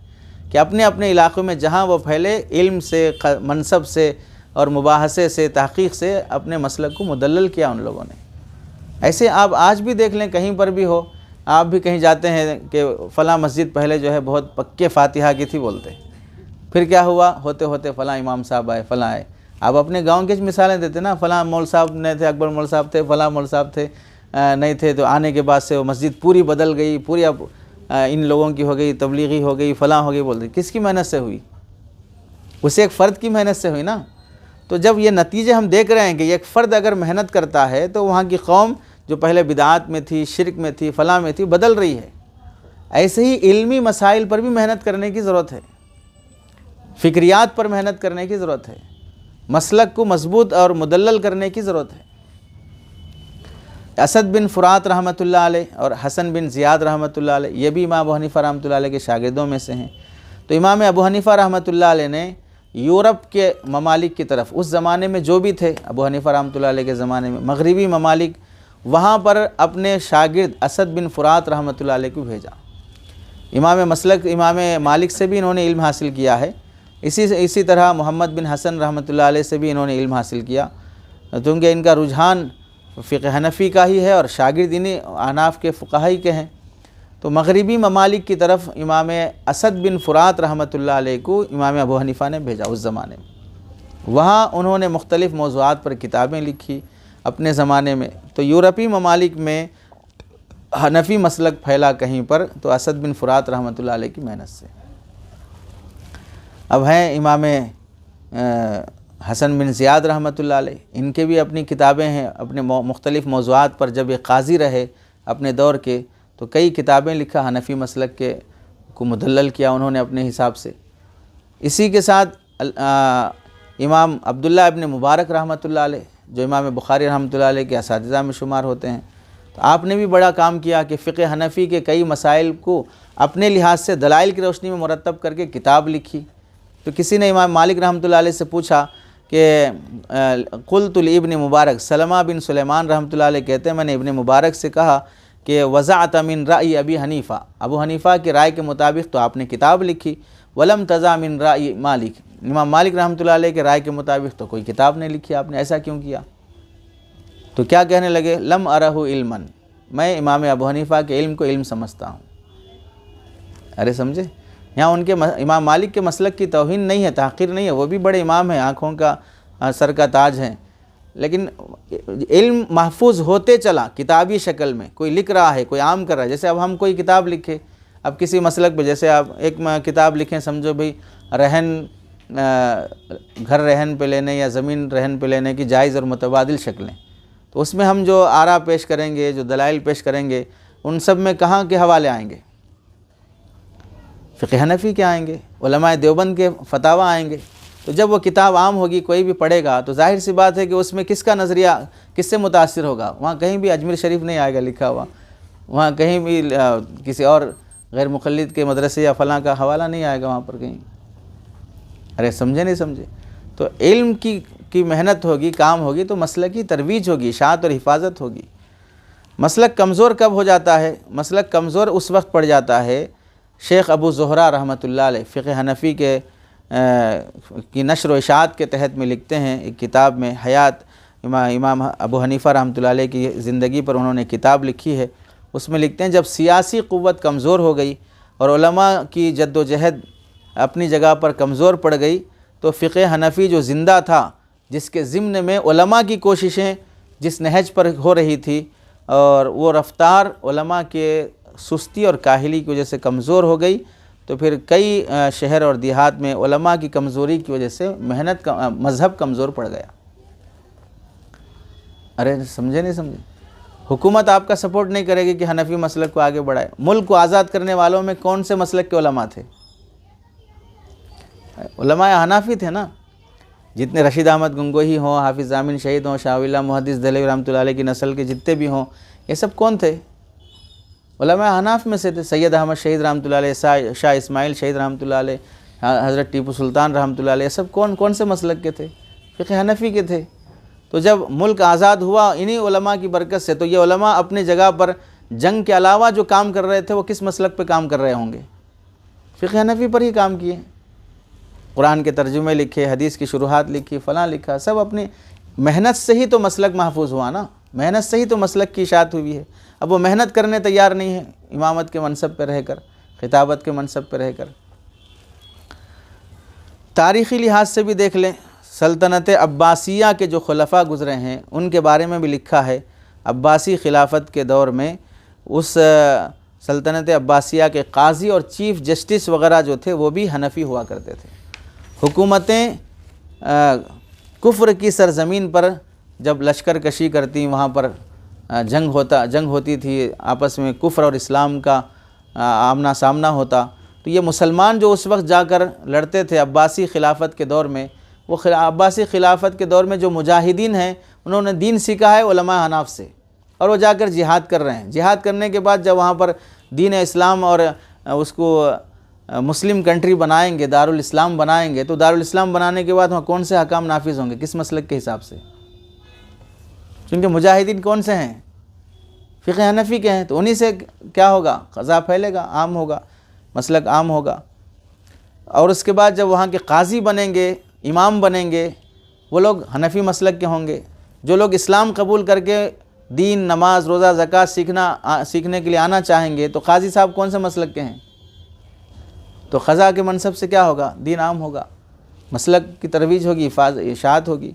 कि अपने अपने इलाक़ों में जहाँ वो फैले, इल्म से, मनसब से और मुबाहसे से, तहक़ीक़ से अपने मसलक को मुदल्लल किया उन लोगों ने। ऐसे आप आज भी देख लें, कहीं पर भी हो आप भी कहीं जाते हैं कि फ़लाँ मस्जिद पहले जो है बहुत पक्के फातिहा की थी बोलते, फिर क्या हुआ, होते होते फ़लाँ इमाम साहब आए, फ़लाँ आए। आप अपने गांव की मिसालें देते ना, फ़लाँ मौल साहब नहीं थे, अकबर मौल साहब थे, फ़लाँ मौल साहब थे, नहीं थे, तो आने के बाद से वो मस्जिद पूरी बदल गई, पूरी अब इन लोगों की हो गई, तबलीगी हो गई, फ़लाँ हो गई बोलते। किसकी मेहनत से हुई? उसे एक फ़र्द की मेहनत से हुई ना। तो जब ये नतीजे हम देख रहे हैं कि एक फ़र्द अगर मेहनत करता है तो वहाँ की कौम जो पहले बिदात में थी, शिरक में थी, फ़लाँ में थी, बदल रही है। ऐसे ही इल्मी मसाइल पर भी मेहनत करने की ज़रूरत है, फ़िक्रियात पर मेहनत करने की ज़रूरत है, मसलक को मजबूत और मुदल्लल करने की ज़रूरत है। असद बिन फ़ुरात रहमतुल्लाह अलैह और हसन बिन ज़ियाद रहमतुल्लाह अलैह, ये भी इमाम अबू हनीफ़ा रहमतुल्लाह अलैह के शागिर्दों में से हैं। तो इमाम अबू हनीफ़ा रहमतुल्लाह अलैह ने यूरोप के ममालिक की तरफ, उस ज़माने में जो भी थे अबू हनीफ़ा रहमतुल्लाह अलैह के ज़माने में, मगरिबी ममालिक, वहाँ पर अपने शागिर्द असद बिन फ़ुरात रहमतुल्लाह अलैह को भेजा। इमाम मसलक इमाम मालिक से भी इन्होंने इल्म हासिल किया है। इसी तरह मोहम्मद बिन हसन रहमतुल्लाह अलैह से भी इन्होंने इल्म हासिल किया, क्योंकि इनका रुझान फ़िक़्ह हनफ़ी का ही है और शागिर्द इन्हीं अहनाफ़ के फ़ुक़हा ही के हैं। तो मगरिबी ममालिक की तरफ इमाम असद बिन फ़ुरात रहमतुल्लाह अलैह को इमाम अबू हनीफ़ा ने भेजा उस ज़माने में। वहाँ उन्होंने मुख्तलिफ़ मौज़ूआत पर किताबें लिखी अपने ज़माने में। तो यूरोपी ममालिक में हनफ़ी मसलक फैला कहीं पर तो असद बिन फ़ुरात रहमतुल्लाह अलैह की मेहनत से। अब हैं इमाम हसन बिन ज़ियाद रहमतुल्लाह अलैह, इनके भी अपनी किताबें हैं अपने मुख्तलिफ़ मौज़ूआत पर। जब ये काज़ी रहे अपने दौर के तो कई किताबें लिखा, हनफ़ी मसलक के को मुदल्लल किया उन्होंने अपने हिसाब से। इसी के साथ इमाम अब्दुल्ला इब्न मुबारक रहमतुल्लाह अलैह जो इमाम बुखारी रहमतुल्लाह अलैह के असातिज़ा में शुमार होते हैं, तो आपने भी बड़ा काम किया कि फ़िक़्ह हनफ़ी के कई मसाइल को अपने लिहाज से दलाइल की रोशनी में मुरतब करके किताब लिखी। तो किसी ने इमाम मालिक रहमतुल्लाह अलैह से पूछा कि क़ुल्तु लिइब्न मुबारक, सलमा बिन सुलेमान रहमतुल्लाह अलैह कहते हैं मैंने इब्न मुबारक से कहा कि वज़अत मिन राई अबी हनीफ़ा, अबू हनीफ़ा की राय के मुताबिक तो आपने किताब लिखी, वलम तज़ा मिन राई मालिक, इमाम मालिक रहमतुल्लाह अलैह के राय के मुताबिक तो कोई किताब नहीं लिखी, आपने ऐसा क्यों किया? तो क्या कहने लगे, लम अरहु इल्मन, मैं इमाम अबू हनीफ़ा के इल्म को इल्म समझता हूँ। अरे समझे, यहाँ उनके इमाम मालिक के मसलक की तौहीन नहीं है, तहक़ीर नहीं है, वो भी बड़े इमाम हैं, आँखों का सर का ताज हैं, लेकिन इल्म महफूज होते चला किताबी शक्ल में। कोई लिख रहा है, कोई आम कर रहा है। जैसे अब हम कोई किताब लिखे, अब किसी मसलक पे, जैसे आप एक किताब लिखें, समझो भाई घर रहन पे लेने या ज़मीन रहन पे लेने की जायज़ और मुतबादिल शक्लें, तो उसमें हम जो आरा पेश करेंगे, जो दलाइल पेश करेंगे, उन सब में कहाँ के हवाले आएंगे? फ़िक़्ह हनफ़ी के आएंगे, उलमाए देवबंद के फतावा आएंगे। तो जब वो किताब आम होगी, कोई भी पढ़ेगा, तो जाहिर सी बात है कि उसमें किसका नज़रिया किससे मुतासिर होगा। वहाँ कहीं भी अजमेर शरीफ नहीं आएगा लिखा हुआ, वहाँ कहीं भी किसी और गैर मुक़ल्लिद के मदरसे या फ़लाँ का हवाला नहीं आएगा वहाँ पर कहीं। अरे समझे नहीं समझे? तो इल्म की मेहनत होगी, काम होगी, तो मसलक की तरवीज होगी, इशाअत और हिफाजत होगी। मसलक कमज़ोर कब हो जाता है? मसलक कमज़ोर उस वक्त पड़ जाता है, शेख अबू ज़ुहरा रहमतुल्लाह अलैह फ़िक़्ह हनफ़ी के की नशर व इशाअत के तहत में लिखते हैं एक किताब में, हयात इमाम अबू हनीफ़ा रहमतुल्लाह अलैह की ज़िंदगी पर उन्होंने किताब लिखी है। उसमें लिखते हैं, जब सियासी क़ुव्वत कमज़ोर हो गई और उलमा की जद्दोजहद अपनी जगह पर कमज़ोर पड़ गई, तो फ़िक़्ह हनफ़ी जो ज़िंदा था, जिसके ज़िम्न में उलमा की कोशिशें जिस नहज पर हो रही थी, और वो रफ्तार उलमा के सुस्ती और काहिली की वजह से कमज़ोर हो गई, तो फिर कई शहर और देहात में उलमा की कमज़ोरी की वजह से मेहनत का मज़हब कमज़ोर पड़ गया। अरे समझे नहीं समझे? हुकूमत आपका सपोर्ट नहीं करेगी कि हनफ़ी मसलक को आगे बढ़ाए। मुल्क को आज़ाद करने वालों में कौन से मसलक के उलमा थे? उलमा हनाफी थे ना। जितने रशीद अहमद गंगोही हों, हाफिज़ जामिन शहीद हों, शाह मुहद्दिस दहलवी रहमतुल्लाह अलैह की नस्ल के जितने भी हों, ये सब कौन थे? उलमा हनाफ में से थे। सैयद अहमद शहीद रहमतुल्लाह अलैह, शाह इस्माइल शहीद रहमतुल्लाह अलैह, हज़रत टीपू सुल्तान रहमतुल्लाह अलैह, सब कौन से मसलक के थे? फ़िक़्ह हनफ़ी के थे। तो जब मुल्क आज़ाद हुआ इन्हीं उलमा की बरकत से, तो ये उलमा अपनी जगह पर जंग के अलावा जो काम कर रहे थे वो किस मसलक पे काम कर रहे होंगे? फ़िक़्ह हनफ़ी पर ही काम किए। कुरान के तर्जुमे लिखे, हदीस की शुरुआत लिखी, फ़लाँ लिखा, सब अपनी मेहनत से ही तो मसलक महफूज हुआ ना। मेहनत से ही तो मसलक की इशाअत हुई है। अब वो मेहनत करने तैयार नहीं है, इमामत के मनसब पर रहकर, खिताबत के मनसब पर रहकर। तारीख़ी लिहाज से भी देख लें, सल्तनत अब्बासिया के जो खुलफा गुज़रे हैं उनके बारे में भी लिखा है। अब्बासी खिलाफत के दौर में उस सल्तनत अब्बासिया के काजी और चीफ़ जस्टिस वग़ैरह जो थे वो भी हनफ़ी हुआ करते थे। हुकूमतें कुफ्र की सरज़मीन पर जब लश्कर कशी करती, वहाँ पर जंग होती थी, आपस में कुफ्र और इस्लाम का आमना सामना होता, तो ये मुसलमान जो उस वक्त जाकर लड़ते थे अब्बासी खिलाफत के दौर में, वो अब्बासी खिलाफत के दौर में जो मुजाहिदीन हैं उन्होंने दीन सीखा है उलमा हनाफ से, और वो जाकर जिहाद कर रहे हैं। जिहाद करने के बाद जब वहाँ पर दीन इस्लाम और उसको मुस्लिम कंट्री बनाएंगे, दारुल इस्लाम बनाएंगे, तो दारुल इस्लाम बनाने के बाद वहाँ कौन से हकाम नाफिज होंगे, किस मसलक के हिसाब से? क्योंकि मुजाहिदीन कौन से हैं? फ़िक़्ह हनफ़ी के हैं, तो उन्हीं से क्या होगा? क़ज़ा फैलेगा, आम होगा, मसलक आम होगा। और उसके बाद जब वहाँ के काजी बनेंगे, इमाम बनेंगे, वो लोग हनफ़ी मसलक के होंगे। जो लोग इस्लाम कबूल करके दीन, नमाज, रोज़ा, ज़कात सीखने के लिए आना चाहेंगे, तो काजी साहब कौन से मसलक के हैं? तो क़ज़ा के मनसब से क्या होगा? दीन आम होगा, मसलक की तरवीज होगी, इशाअत होगी।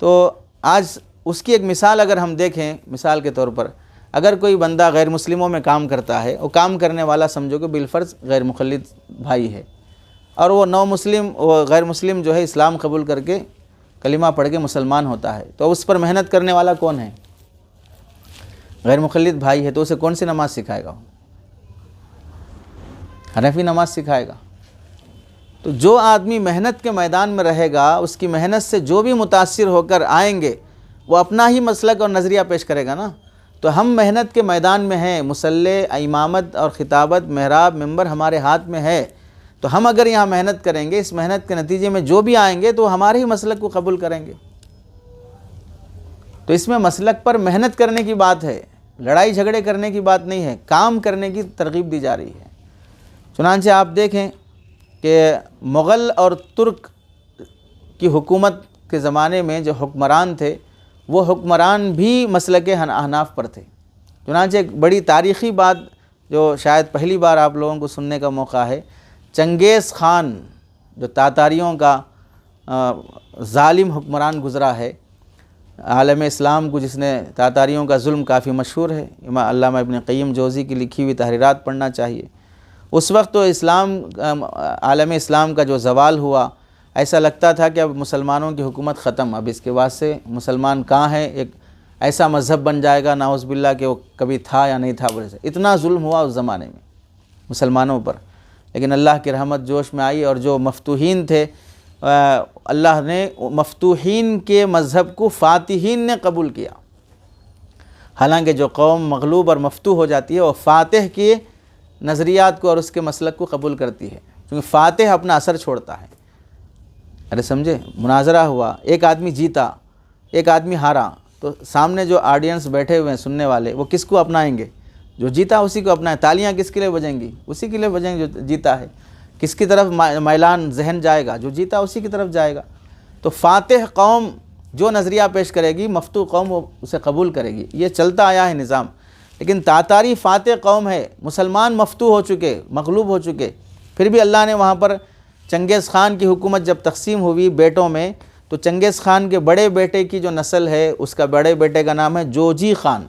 तो आज उसकी एक मिसाल अगर हम देखें, मिसाल के तौर पर अगर कोई बंदा गैर मुस्लिमों में काम करता है, वो काम करने वाला समझो कि बिलफ़र्ज़ गैर मुख़ल्लिद भाई है, और वो गैर मुस्लिम जो है इस्लाम कबूल करके कलिमा पढ़ के मुसलमान होता है, तो उस पर मेहनत करने वाला कौन है? गैर मुख़ल्लिद भाई है, तो उसे कौन सी नमाज़ सिखाएगा? हनफ़ी नमाज सिखाएगा। तो जो आदमी मेहनत के मैदान में रहेगा, उसकी मेहनत से जो भी मुतासिर होकर आएंगे वो अपना ही मसलक और नज़रिया पेश करेगा ना। तो हम मेहनत के मैदान में हैं, मुसल्ले, इमामत और खिताबत, मेहराब, मिंबर हमारे हाथ में है, तो हम अगर यहाँ मेहनत करेंगे, इस मेहनत के नतीजे में जो भी आएंगे तो हमारे ही मसलक को कबूल करेंगे। तो इसमें मसलक पर मेहनत करने की बात है, लड़ाई झगड़े करने की बात नहीं है, काम करने की तरगीब दी जा रही है। चुनांचे आप देखें कि मुग़ल और तुर्क की हुकूमत के ज़माने में जो हुक्मरान थे, वो हुक्मरान भी मसलक हनाफ पर थे। चुनांचे एक बड़ी तारीख़ी बात जो शायद पहली बार आप लोगों को सुनने का मौका है, चंगेज़ ख़ान जो तातारियों का ज़ालिम हुक्मरान गुज़रा है आलम इस्लाम को, जिसने तातारियों का जुल्म काफ़ी मशहूर है, अल्लामा इब्न क़य्यिम जौज़ी की लिखी हुई तहरीरात पढ़ना चाहिए। उस वक्त तो आलम इस्लाम का जो ज़वाल हुआ, ऐसा लगता था कि अब मुसलमानों की हुकूमत ख़त्म, अब इसके बाद से मुसलमान कहाँ हैं, एक ऐसा मज़हब बन जाएगा नाउज़ बिल्लाह कि वो कभी था या नहीं था। बोले से इतना जुल्म हुआ उस ज़माने में मुसलमानों पर, लेकिन अल्लाह की रहमत जोश में आई, और जो मफ्तूहीन थे, अल्लाह ने मफ्तूहीन के मज़हब को फ़ातिहीन ने कबूल किया। हालांकि जो कौम मग़लूब और मफ्तू हो जाती है, वो फ़ातिह के नज़रियात को और उसके मसलक को कबूल करती है, क्योंकि फ़ातिह अपना असर छोड़ता है। अरे समझे, मुनाजरा हुआ, एक आदमी जीता, एक आदमी हारा, तो सामने जो ऑडियंस बैठे हुए हैं सुनने वाले, वो किसको अपनाएंगे? जो जीता उसी को अपनाए। तालियां किसके लिए बजेंगी? उसी के लिए बजेंगी जो जीता है। किसकी तरफ मैलान जहन जाएगा? जो जीता उसी की तरफ जाएगा। तो फ़ातिह कौम जो नज़रिया पेश करेगी, मफ्तू कौम वो उसे कबूल करेगी। ये चलता आया है निज़ाम। लेकिन तातारी फ़ातिह कौम है, मुसलमान मफ्तू हो चुके, मग़लूब हो चुके, फिर भी अल्लाह ने वहाँ पर चंगेज़ ख़ान की हुकूमत जब तकसीम हुई बेटों में, तो चंगेज़ ख़ान के बड़े बेटे की जो नस्ल है, उसका बड़े बेटे का नाम है जोजी ख़ान।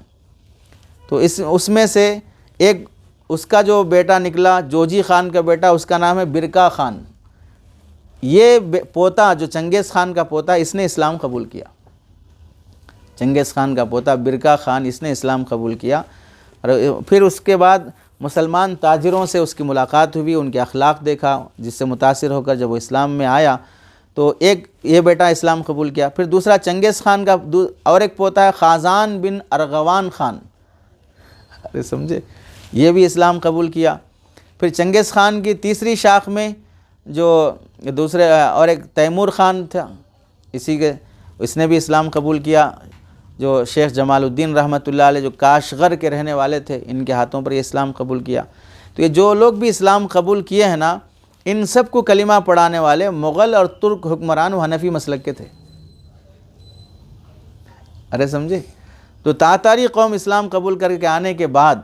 तो उसमें से एक उसका जो बेटा निकला, जोजी ख़ान का बेटा, उसका नाम है बिरका ख़ान। ये पोता जो चंगेज़ ख़ान का पोता, इसने इस्लाम कबूल किया। चंगेज़ ख़ान का पोता बिरका ख़ान, इसने इस्लाम कबूल किया। और फिर उसके बाद मुसलमान ताजिरों से उसकी मुलाकात हुई, उनके अखलाक देखा, जिससे मुतासिर होकर जब वो इस्लाम में आया तो एक ये बेटा इस्लाम कबूल किया। फिर दूसरा चंगेज़ ख़ान का और एक पोता है ख़ाज़ान बिन अरगवान ख़ान, अरे समझे, ये भी इस्लाम कबूल किया। फिर चंगेज़ ख़ान की तीसरी शाख में जो दूसरे और एक तैमूर ख़ान था, इसने भी इस्लाम कबूल किया। जो शेख जमालुद्दीन रहमतुल्लाह अलैह जो काशगर के रहने वाले थे, इनके हाथों पर ये इस्लाम कबूल किया। तो ये जो लोग भी इस्लाम कबूल किए हैं ना, इन सब को कलिमा पढ़ाने वाले मुग़ल और तुर्क हुक्मरान व हनफ़ी मसलक के थे। अरे समझे, तो तातारी कौम इस्लाम कबूल करके आने के बाद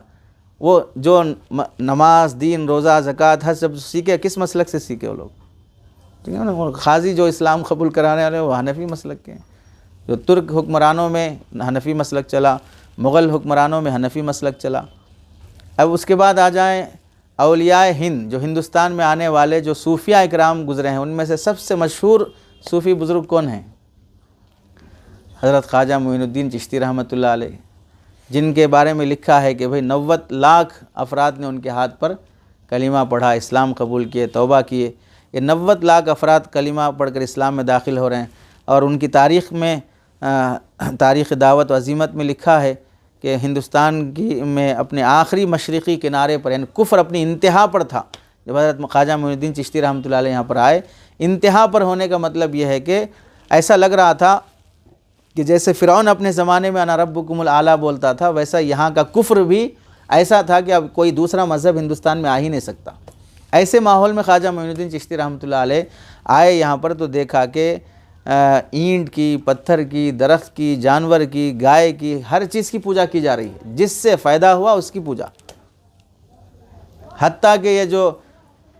वो जो नमाज, दीन, रोज़ा, ज़कात हज सब सीखे, किस मसलक से सीखे वो लोग? ठीक है ना। खाजी जो इस्लाम कबूल कराने वाले वो हनफी मसलक के हैं। जो तुर्क हुक्मरानों में हनफी मसलक चला, मुग़ल हुक्मरानों में हनफी मसलक चला। अब उसके बाद आ जाएँ औलियाए हिंद, जो हिंदुस्तान में आने वाले जो सूफिया इकराम गुज़रे हैं, उनमें से सबसे मशहूर सूफ़ी बुज़ुर्ग कौन हैं? हज़रत ख्वाजा मोइनुद्दीन चिश्ती रहमतुल्लाह अलैह, जिनके बारे में लिखा है कि भाई 90 लाख अफराद ने उनके हाथ पर कलीमा पढ़ा, इस्लाम कबूल किए, तौबा किए। ये 90 लाख अफराद कलीमा पढ़कर इस्लाम में दाखिल हो रहे हैं। और उनकी तारीख़ में तारीख़ दावत व अज़ीमत में लिखा है कि हिंदुस्तान की में अपने आखिरी मशरिक़ी किनारे पर, यानी कुफ्र अपनी इंतहा पर था जब हज़रत ख्वाजा मोइनुद्दीन चिश्ती रहमतुल्लाह अलैह यहाँ पर आए। इंतहा पर होने का मतलब यह है कि ऐसा लग रहा था कि जैसे फ़िरौन अपने ज़माने में अना रब्बुकुमुल आला बोलता था, वैसा यहाँ का कुफ्र भी ऐसा था कि अब कोई दूसरा मज़हब हिंदुस्तान में आ ही नहीं सकता। ऐसे माहौल में ख्वाजा मोइनुद्दीन चिश्ती रहमतुल्लाह अलैह आए यहाँ पर, तो देखा कि ईंट की, पत्थर की, दरख्त की, जानवर की, गाय की, हर चीज़ की पूजा की जा रही है। जिससे फ़ायदा हुआ उसकी पूजा, हत्ता कि ये जो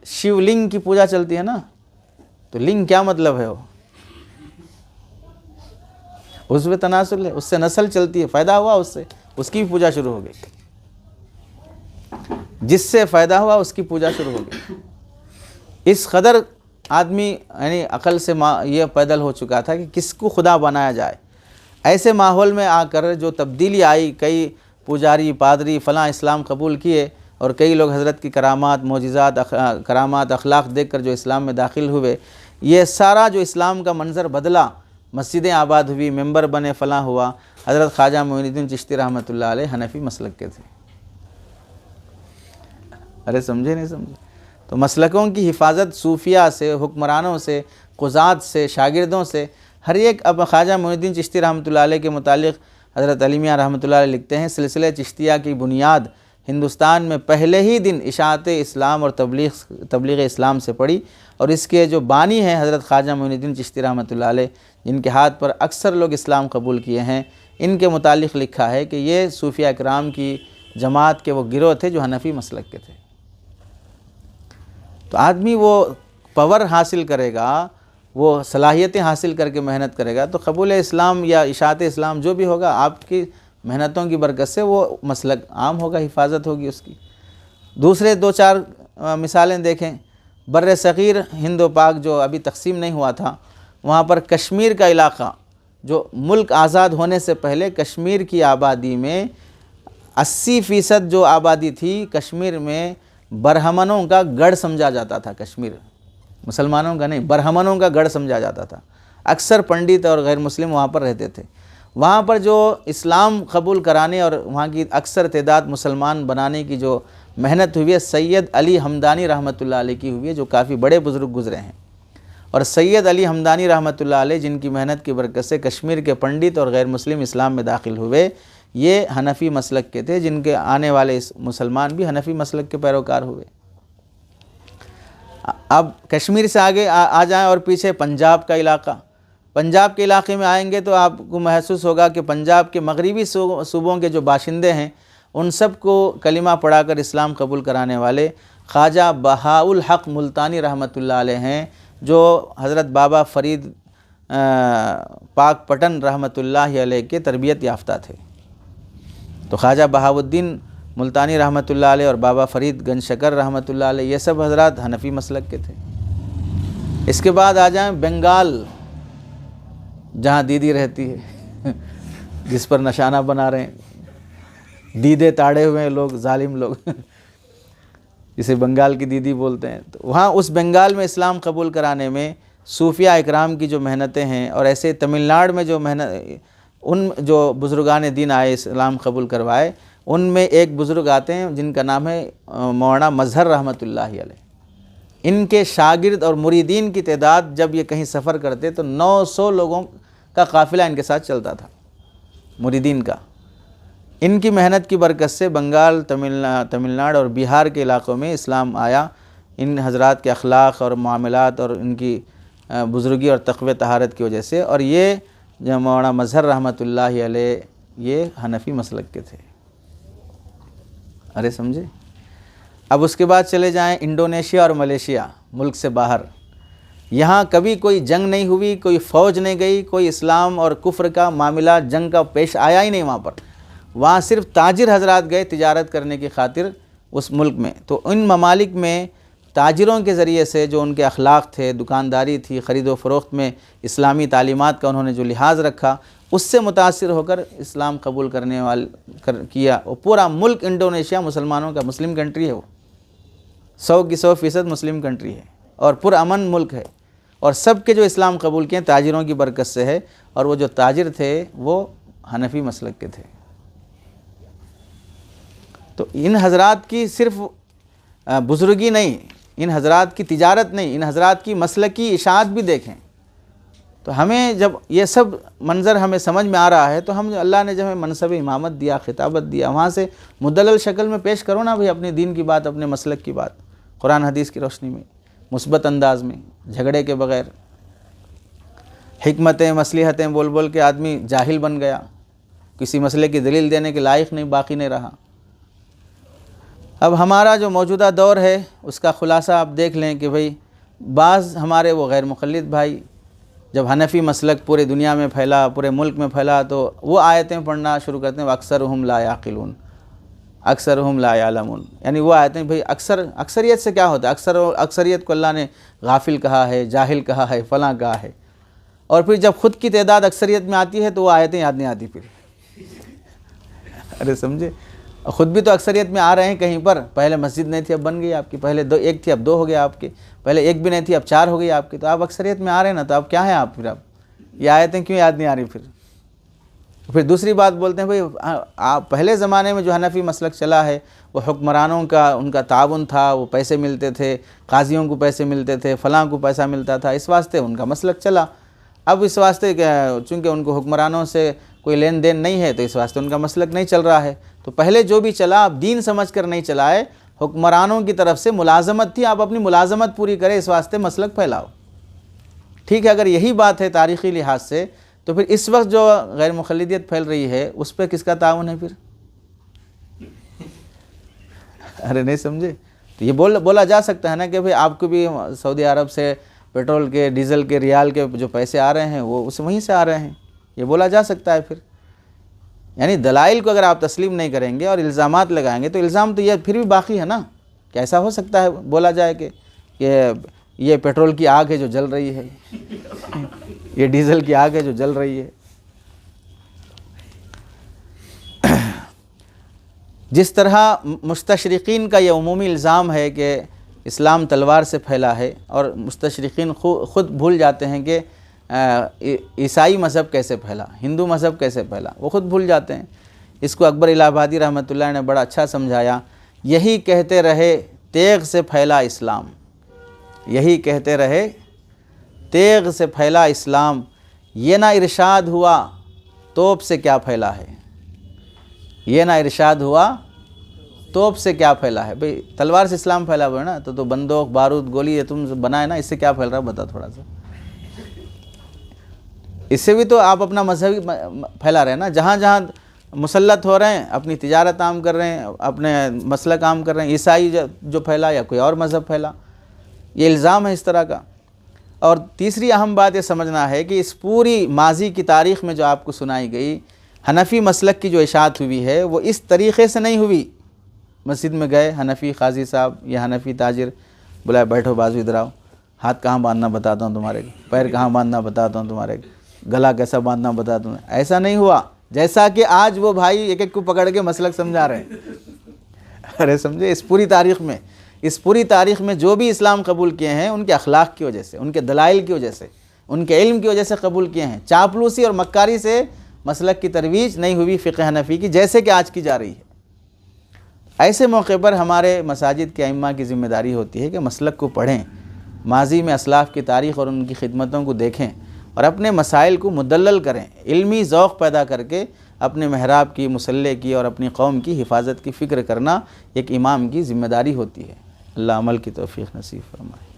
शिवलिंग की पूजा चलती है ना, तो लिंग क्या मतलब है? वो उसमें तनासुल है, उससे नस्ल चलती है, फ़ायदा हुआ उससे, उसकी भी पूजा शुरू हो गई। जिससे फ़ायदा हुआ उसकी पूजा शुरू हो गई। इस कदर आदमी यानी अक़ल से ये पैदल हो चुका था कि किसको खुदा बनाया जाए। ऐसे माहौल में आकर जो तब्दीली आई, कई पुजारी, पादरी फ़लाँ इस्लाम कबूल किए और कई लोग हज़रत की करामात, मोजिज़ात, करामात, अखलाक देख कर जो इस्लाम में दाखिल हुए। ये सारा जो इस्लाम का मंज़र बदला, मस्जिदें आबाद हुई, मेंबर बने, फ़लाँ हुआ। हज़रत ख्वाजा मोइनुद्दीन चिश्ती रहमतुल्लाह अलैह हनफी मसलक के थे। अरे समझे नहीं समझे? तो मसलकों की हिफाजत सूफिया से, हुक्मरानों से, क़ुज़ात से, शागिर्दों से, हर एक। अब ख्वाजा मोइनुद्दीन चिश्ती रहमतुल्लाह अलैह के मुतालिक हज़रत अली मियां रहमतुल्लाह अलैह लिखते हैं, सिलसिले चिश्तिया की बुनियाद हिंदुस्तान में पहले ही दिन इशाअत इस्लाम और तबलीग इस्लाम से पड़ी। और इसके जो बानी हैं हज़रत ख्वाजा मोइनुद्दीन चिश्ती रहमतुल्लाह अलैह, जिनके हाथ पर अक्सर लोग इस्लाम कबूल किए हैं, इनके मुतालिक लिखा है कि ये सूफिया इकराम की जमात के वो गिरोह थे जो हनफी मसलक के थे। तो आदमी वो पावर हासिल करेगा, वो सलाहियतें हासिल करके मेहनत करेगा, तो कबूल इस्लाम या इशाअत इस्लाम जो भी होगा, आपकी मेहनतों की बरकत से वो मसलक आम होगा, हिफाजत होगी उसकी। दूसरे 2-4 मिसालें देखें। बर्र सग़ीर हिंद व पाक जो अभी तकसीम नहीं हुआ था, वहाँ पर कश्मीर का इलाक़ा, जो मुल्क आज़ाद होने से पहले कश्मीर की आबादी में 80% जो आबादी थी, कश्मीर में बरहमनों का गढ़ समझा जाता था। कश्मीर मुसलमानों का नहीं, बरहमनों का गढ़ समझा जाता था। अक्सर पंडित और गैर मुस्लिम वहाँ पर रहते थे। वहाँ पर जो इस्लाम कबूल कराने और वहाँ की अक्सर तादाद मुसलमान बनाने की जो मेहनत हुई है, सैयद अली हमदानी रहमतुल्लाह अलैह की हुई है, जो काफ़ी बड़े बुज़ुर्ग गुज़रे हैं। और सैयद अली हमदानी रहमतुल्लाह अलैह, जिनकी मेहनत की बरकत से कश्मीर के पंडित और गैर मुस्लिम इस्लाम में दाखिल हुए, ये हनफी मसलक के थे, जिनके आने वाले इस मुसलमान भी हनफी मसलक के पैरोकार हुए। अब कश्मीर से आगे आ जाएं और पीछे पंजाब का इलाक़ा। पंजाब के इलाक़े में आएंगे तो आपको महसूस होगा कि पंजाब के मगरिबी सूबों के जो बाशिंदे हैं, उन सब को कलिमा पढ़ाकर इस्लाम कबूल कराने वाले ख्वाजा बहाउल हक़ मुल्तानी रहमतुल्लाह अलैह हैं, जो हज़रत बाबा फ़रीद पाक पटन रहमतुल्लाह अलैह के तरबियत याफ्ता थे। तो ख्वाजा बहाउद्दीन मुल्तानी रहमतुल्लाह अलैह और बाबा फ़रीद गंज शकर रहमतुल्लाह अलैह, ये सब हज़रात हनफी मसलक के थे। इसके बाद आ जाएं बंगाल, जहाँ दीदी रहती है जिस पर निशाना बना रहे हैं, दीदे ताड़े हुए लोग, जालिम लोग जिसे बंगाल की दीदी बोलते हैं। तो वहाँ उस बंगाल में इस्लाम कबूल कराने में सूफिया इकराम की जो मेहनतें हैं, और ऐसे तमिलनाडु में जो मेहनत, उन जो बुज़ुर्गान दीन आए इस्लाम कबूल करवाए, उनमें एक बुज़ुर्ग आते हैं जिनका नाम है मौलाना मज़हर रहमतुल्लाह अलैह। इनके शागिर्द और मुरीदीन की तादाद जब ये कहीं सफ़र करते तो 900 लोगों का काफ़िला इनके साथ चलता था, मुरीदीन का। इनकी मेहनत की बरकत से बंगाल, तमिलनाडु और बिहार के इलाक़ों में इस्लाम आया, इन हज़रात के अखलाक और मामलात और इनकी बुज़ुर्गी और तक़वे तहारत की वजह से। और ये जो मौलाना मज़हर रहमतुल्लाह अलैह ये हनफी मसलक के थे। अरे समझे। अब उसके बाद चले जाएं इंडोनेशिया और मलेशिया, मुल्क से बाहर, यहाँ कभी कोई जंग नहीं हुई, कोई फ़ौज नहीं गई, कोई इस्लाम और कुफ्र का मामला जंग का पेश आया ही नहीं वहाँ पर। वहाँ सिर्फ ताजिर हजरात गए तिजारत करने की खातिर उस मुल्क में। तो इन ममालिक में ताजिरों के ज़रिए से जो उनके अखलाक थे, दुकानदारी थी, ख़रीद व फ़रोख्त में इस्लामी तालीमात का उन्होंने जो लिहाज रखा, उससे मुतासिर होकर इस्लाम कबूल करने किया। और पूरा मुल्क इंडोनेशिया मुसलमानों का, मुस्लिम कंट्री है, वो 100 की 100% मुस्लिम कंट्री है और पुरअमन मुल्क है। और सब के जो इस्लाम कबूल किए ताजिरों की बरकत से है। और वो जो ताजिर थे वो हनफी मसलक के थे। तो इन हजरात की सिर्फ बुजुर्गी नहीं, इन हजरात की तिजारत नहीं, इन हजरात की मसलकी इशाअत भी देखें। तो हमें जब ये सब मंज़र हमें समझ में आ रहा है तो हम, अल्लाह ने जब हमें मनसब इमामत दिया, खिताबत दिया, वहाँ से मुदल्लल शक्ल में पेश करो ना भाई अपने दीन की बात, अपने मसलक की बात, कुरान हदीस की रोशनी में, मुस्बत अंदाज में, झगड़े के बग़ैर। हिकमतें मसलिहतें बोल बोल के आदमी जाहिल बन गया, किसी मसले की दलील देने के लायक नहीं, बाकी नहीं रहा। अब हमारा जो मौजूदा दौर है उसका ख़ुलासा आप देख लें कि भाई बाज़ हमारे वो गैर मुक़ल्लिद भाई, जब हनफी मसलक पूरे दुनिया में फैला, पूरे मुल्क में फैला, तो वो आयतें पढ़ना शुरू करते हैं, अक्सरुहुम ला याक़िलून, अक्सरुहुम ला यालमून। यानी वो आयतें भाई अक्सरियत से क्या होता है, अक्सरियत को अल्लाह ने गाफिल कहा है, जाहिल कहा है, फ़लाँ कहा है। और फिर जब ख़ुद की तादाद अक्सरियत में आती है तो वो आयतें याद नहीं आती फिर। अरे समझे, ख़ुद भी तो अक्सरियत में आ रहे हैं कहीं पर। पहले मस्जिद नहीं थी अब बन गई आपकी, पहले दो एक थी अब दो हो गया आपके, पहले एक भी नहीं थी अब 4 हो गई आपकी। तो आप अक्सरियत में आ रहे हैं ना, तो आप क्या हैं आप फिर? आप ये आयतें क्यों याद नहीं आ रही फिर दूसरी बात बोलते हैं भाई आप पहले ज़माने में जो हनफी मसलक चला है वो हुक्मरानों का उनका ताउन था, वो पैसे मिलते थे, काजियों को पैसे मिलते थे, फ़लाँ को पैसा मिलता था, इस वास्ते उनका मसलक चला। अब इस वास्ते चूँकि उनको हुक्मरानों से कोई लेन देन नहीं है तो इस वास्ते उनका मसलक नहीं चल रहा है। तो पहले जो भी चला आप दीन समझ कर नहीं चलाए, हुक्मरानों की तरफ से मुलाजमत थी, आप अपनी मुलाजमत पूरी करें, इस वास्ते मसलक फैलाओ। ठीक है, अगर यही बात है तारीख़ी लिहाज से, तो फिर इस वक्त जो गैर मुखल्लिदियत फैल रही है उस पर किसका ताउन है फिर? अरे नहीं समझे। तो ये बोला जा सकता है ना कि भाई आपको भी सऊदी अरब से पेट्रोल के, डीज़ल के, रियाल के जो पैसे आ रहे हैं वो उस वहीं से आ रहे हैं, ये बोला जा सकता है फिर। यानी दलाइल को अगर आप तस्लीम नहीं करेंगे और इल्ज़ामात लगाएंगे तो इल्ज़ाम तो ये फिर भी बाकी है ना। कैसा हो सकता है बोला जाए कि ये पेट्रोल की आग है जो जल रही है, ये डीज़ल की आग है जो जल रही है। जिस तरह मुस्तशरिकीन का ये उमूमी इल्ज़ाम है कि इस्लाम तलवार से फैला है, और मुस्तशरिकीन ख़ुद भूल जाते हैं कि ईसाई मज़हब कैसे फैला, हिंदू मज़हब कैसे फैला, वो ख़ुद भूल जाते हैं। इसको अकबर इलाहाबादी रहमतुल्लाह ने बड़ा अच्छा समझाया। यही कहते रहे तेग से फैला इस्लाम, यही कहते रहे तेग से फैला इस्लाम, ये ना इरशाद हुआ तोप से क्या फैला है, ये ना इरशाद हुआ तोप से क्या फैला है। भाई तलवार से इस्लाम फैला हुआ है ना, तो बंदूक, बारूद, गोली ये तुम बनाए ना, इससे क्या फैल रहा है बता थोड़ा सा। इससे भी तो आप अपना मजहबी फैला रहे हैं ना। जहाँ जहाँ मुसल्लत हो रहे हैं अपनी तिजारत आम कर रहे हैं, अपने मसलक आम कर रहे हैं। ईसाई जो फैला या कोई और मज़हब फैला, ये इल्ज़ाम है इस तरह का। और तीसरी अहम बात ये समझना है कि इस पूरी माजी की तारीख़ में जो आपको सुनाई गई हनफी मसलक की जो इशाअत हुई है वो इस तरीक़े से नहीं हुई। मस्जिद में गए, हनफी काजी साहब या हनफी ताजिर बुलाए, बैठो बाजू इधर आओ, हाथ कहाँ बांधना बताता हूँ तुम्हारे, पैर कहाँ बांधना बताता हूँ तुम्हारे, गला कैसा बांधना बताता हूँ। ऐसा नहीं हुआ जैसा कि आज वो भाई एक एक को पकड़ के मसलक समझा रहे हैं। अरे समझे, इस पूरी तारीख़ में जो भी इस्लाम कबूल किए हैं उनके अखलाक की वजह से, उनके दलाइल की वजह से, उनके इल्म की वजह से कबूल किए हैं। चापलूसी और मक्कारी से मसलक की तरवीज नहीं हुई फ़िक़्ह हनफ़ी की, जैसे कि आज की जा रही है। ऐसे मौके पर हमारे मसाजिद के अइम्मा की ज़िम्मेदारी होती है कि मसलक को पढ़ें, माजी में असलाफ़ की तारीख़ और उनकी खिदमतों को देखें और अपने मसाइल को मुदल्लल करें, इल्मी ज़ौक़ पैदा करके अपने महराब की, मुसल्ले की और अपनी कौम की हिफाजत की फ़िक्र करना एक इमाम की ज़िम्मेदारी होती है। अल्लाह अमल की तौफ़ीक़ नसीब फरमाए।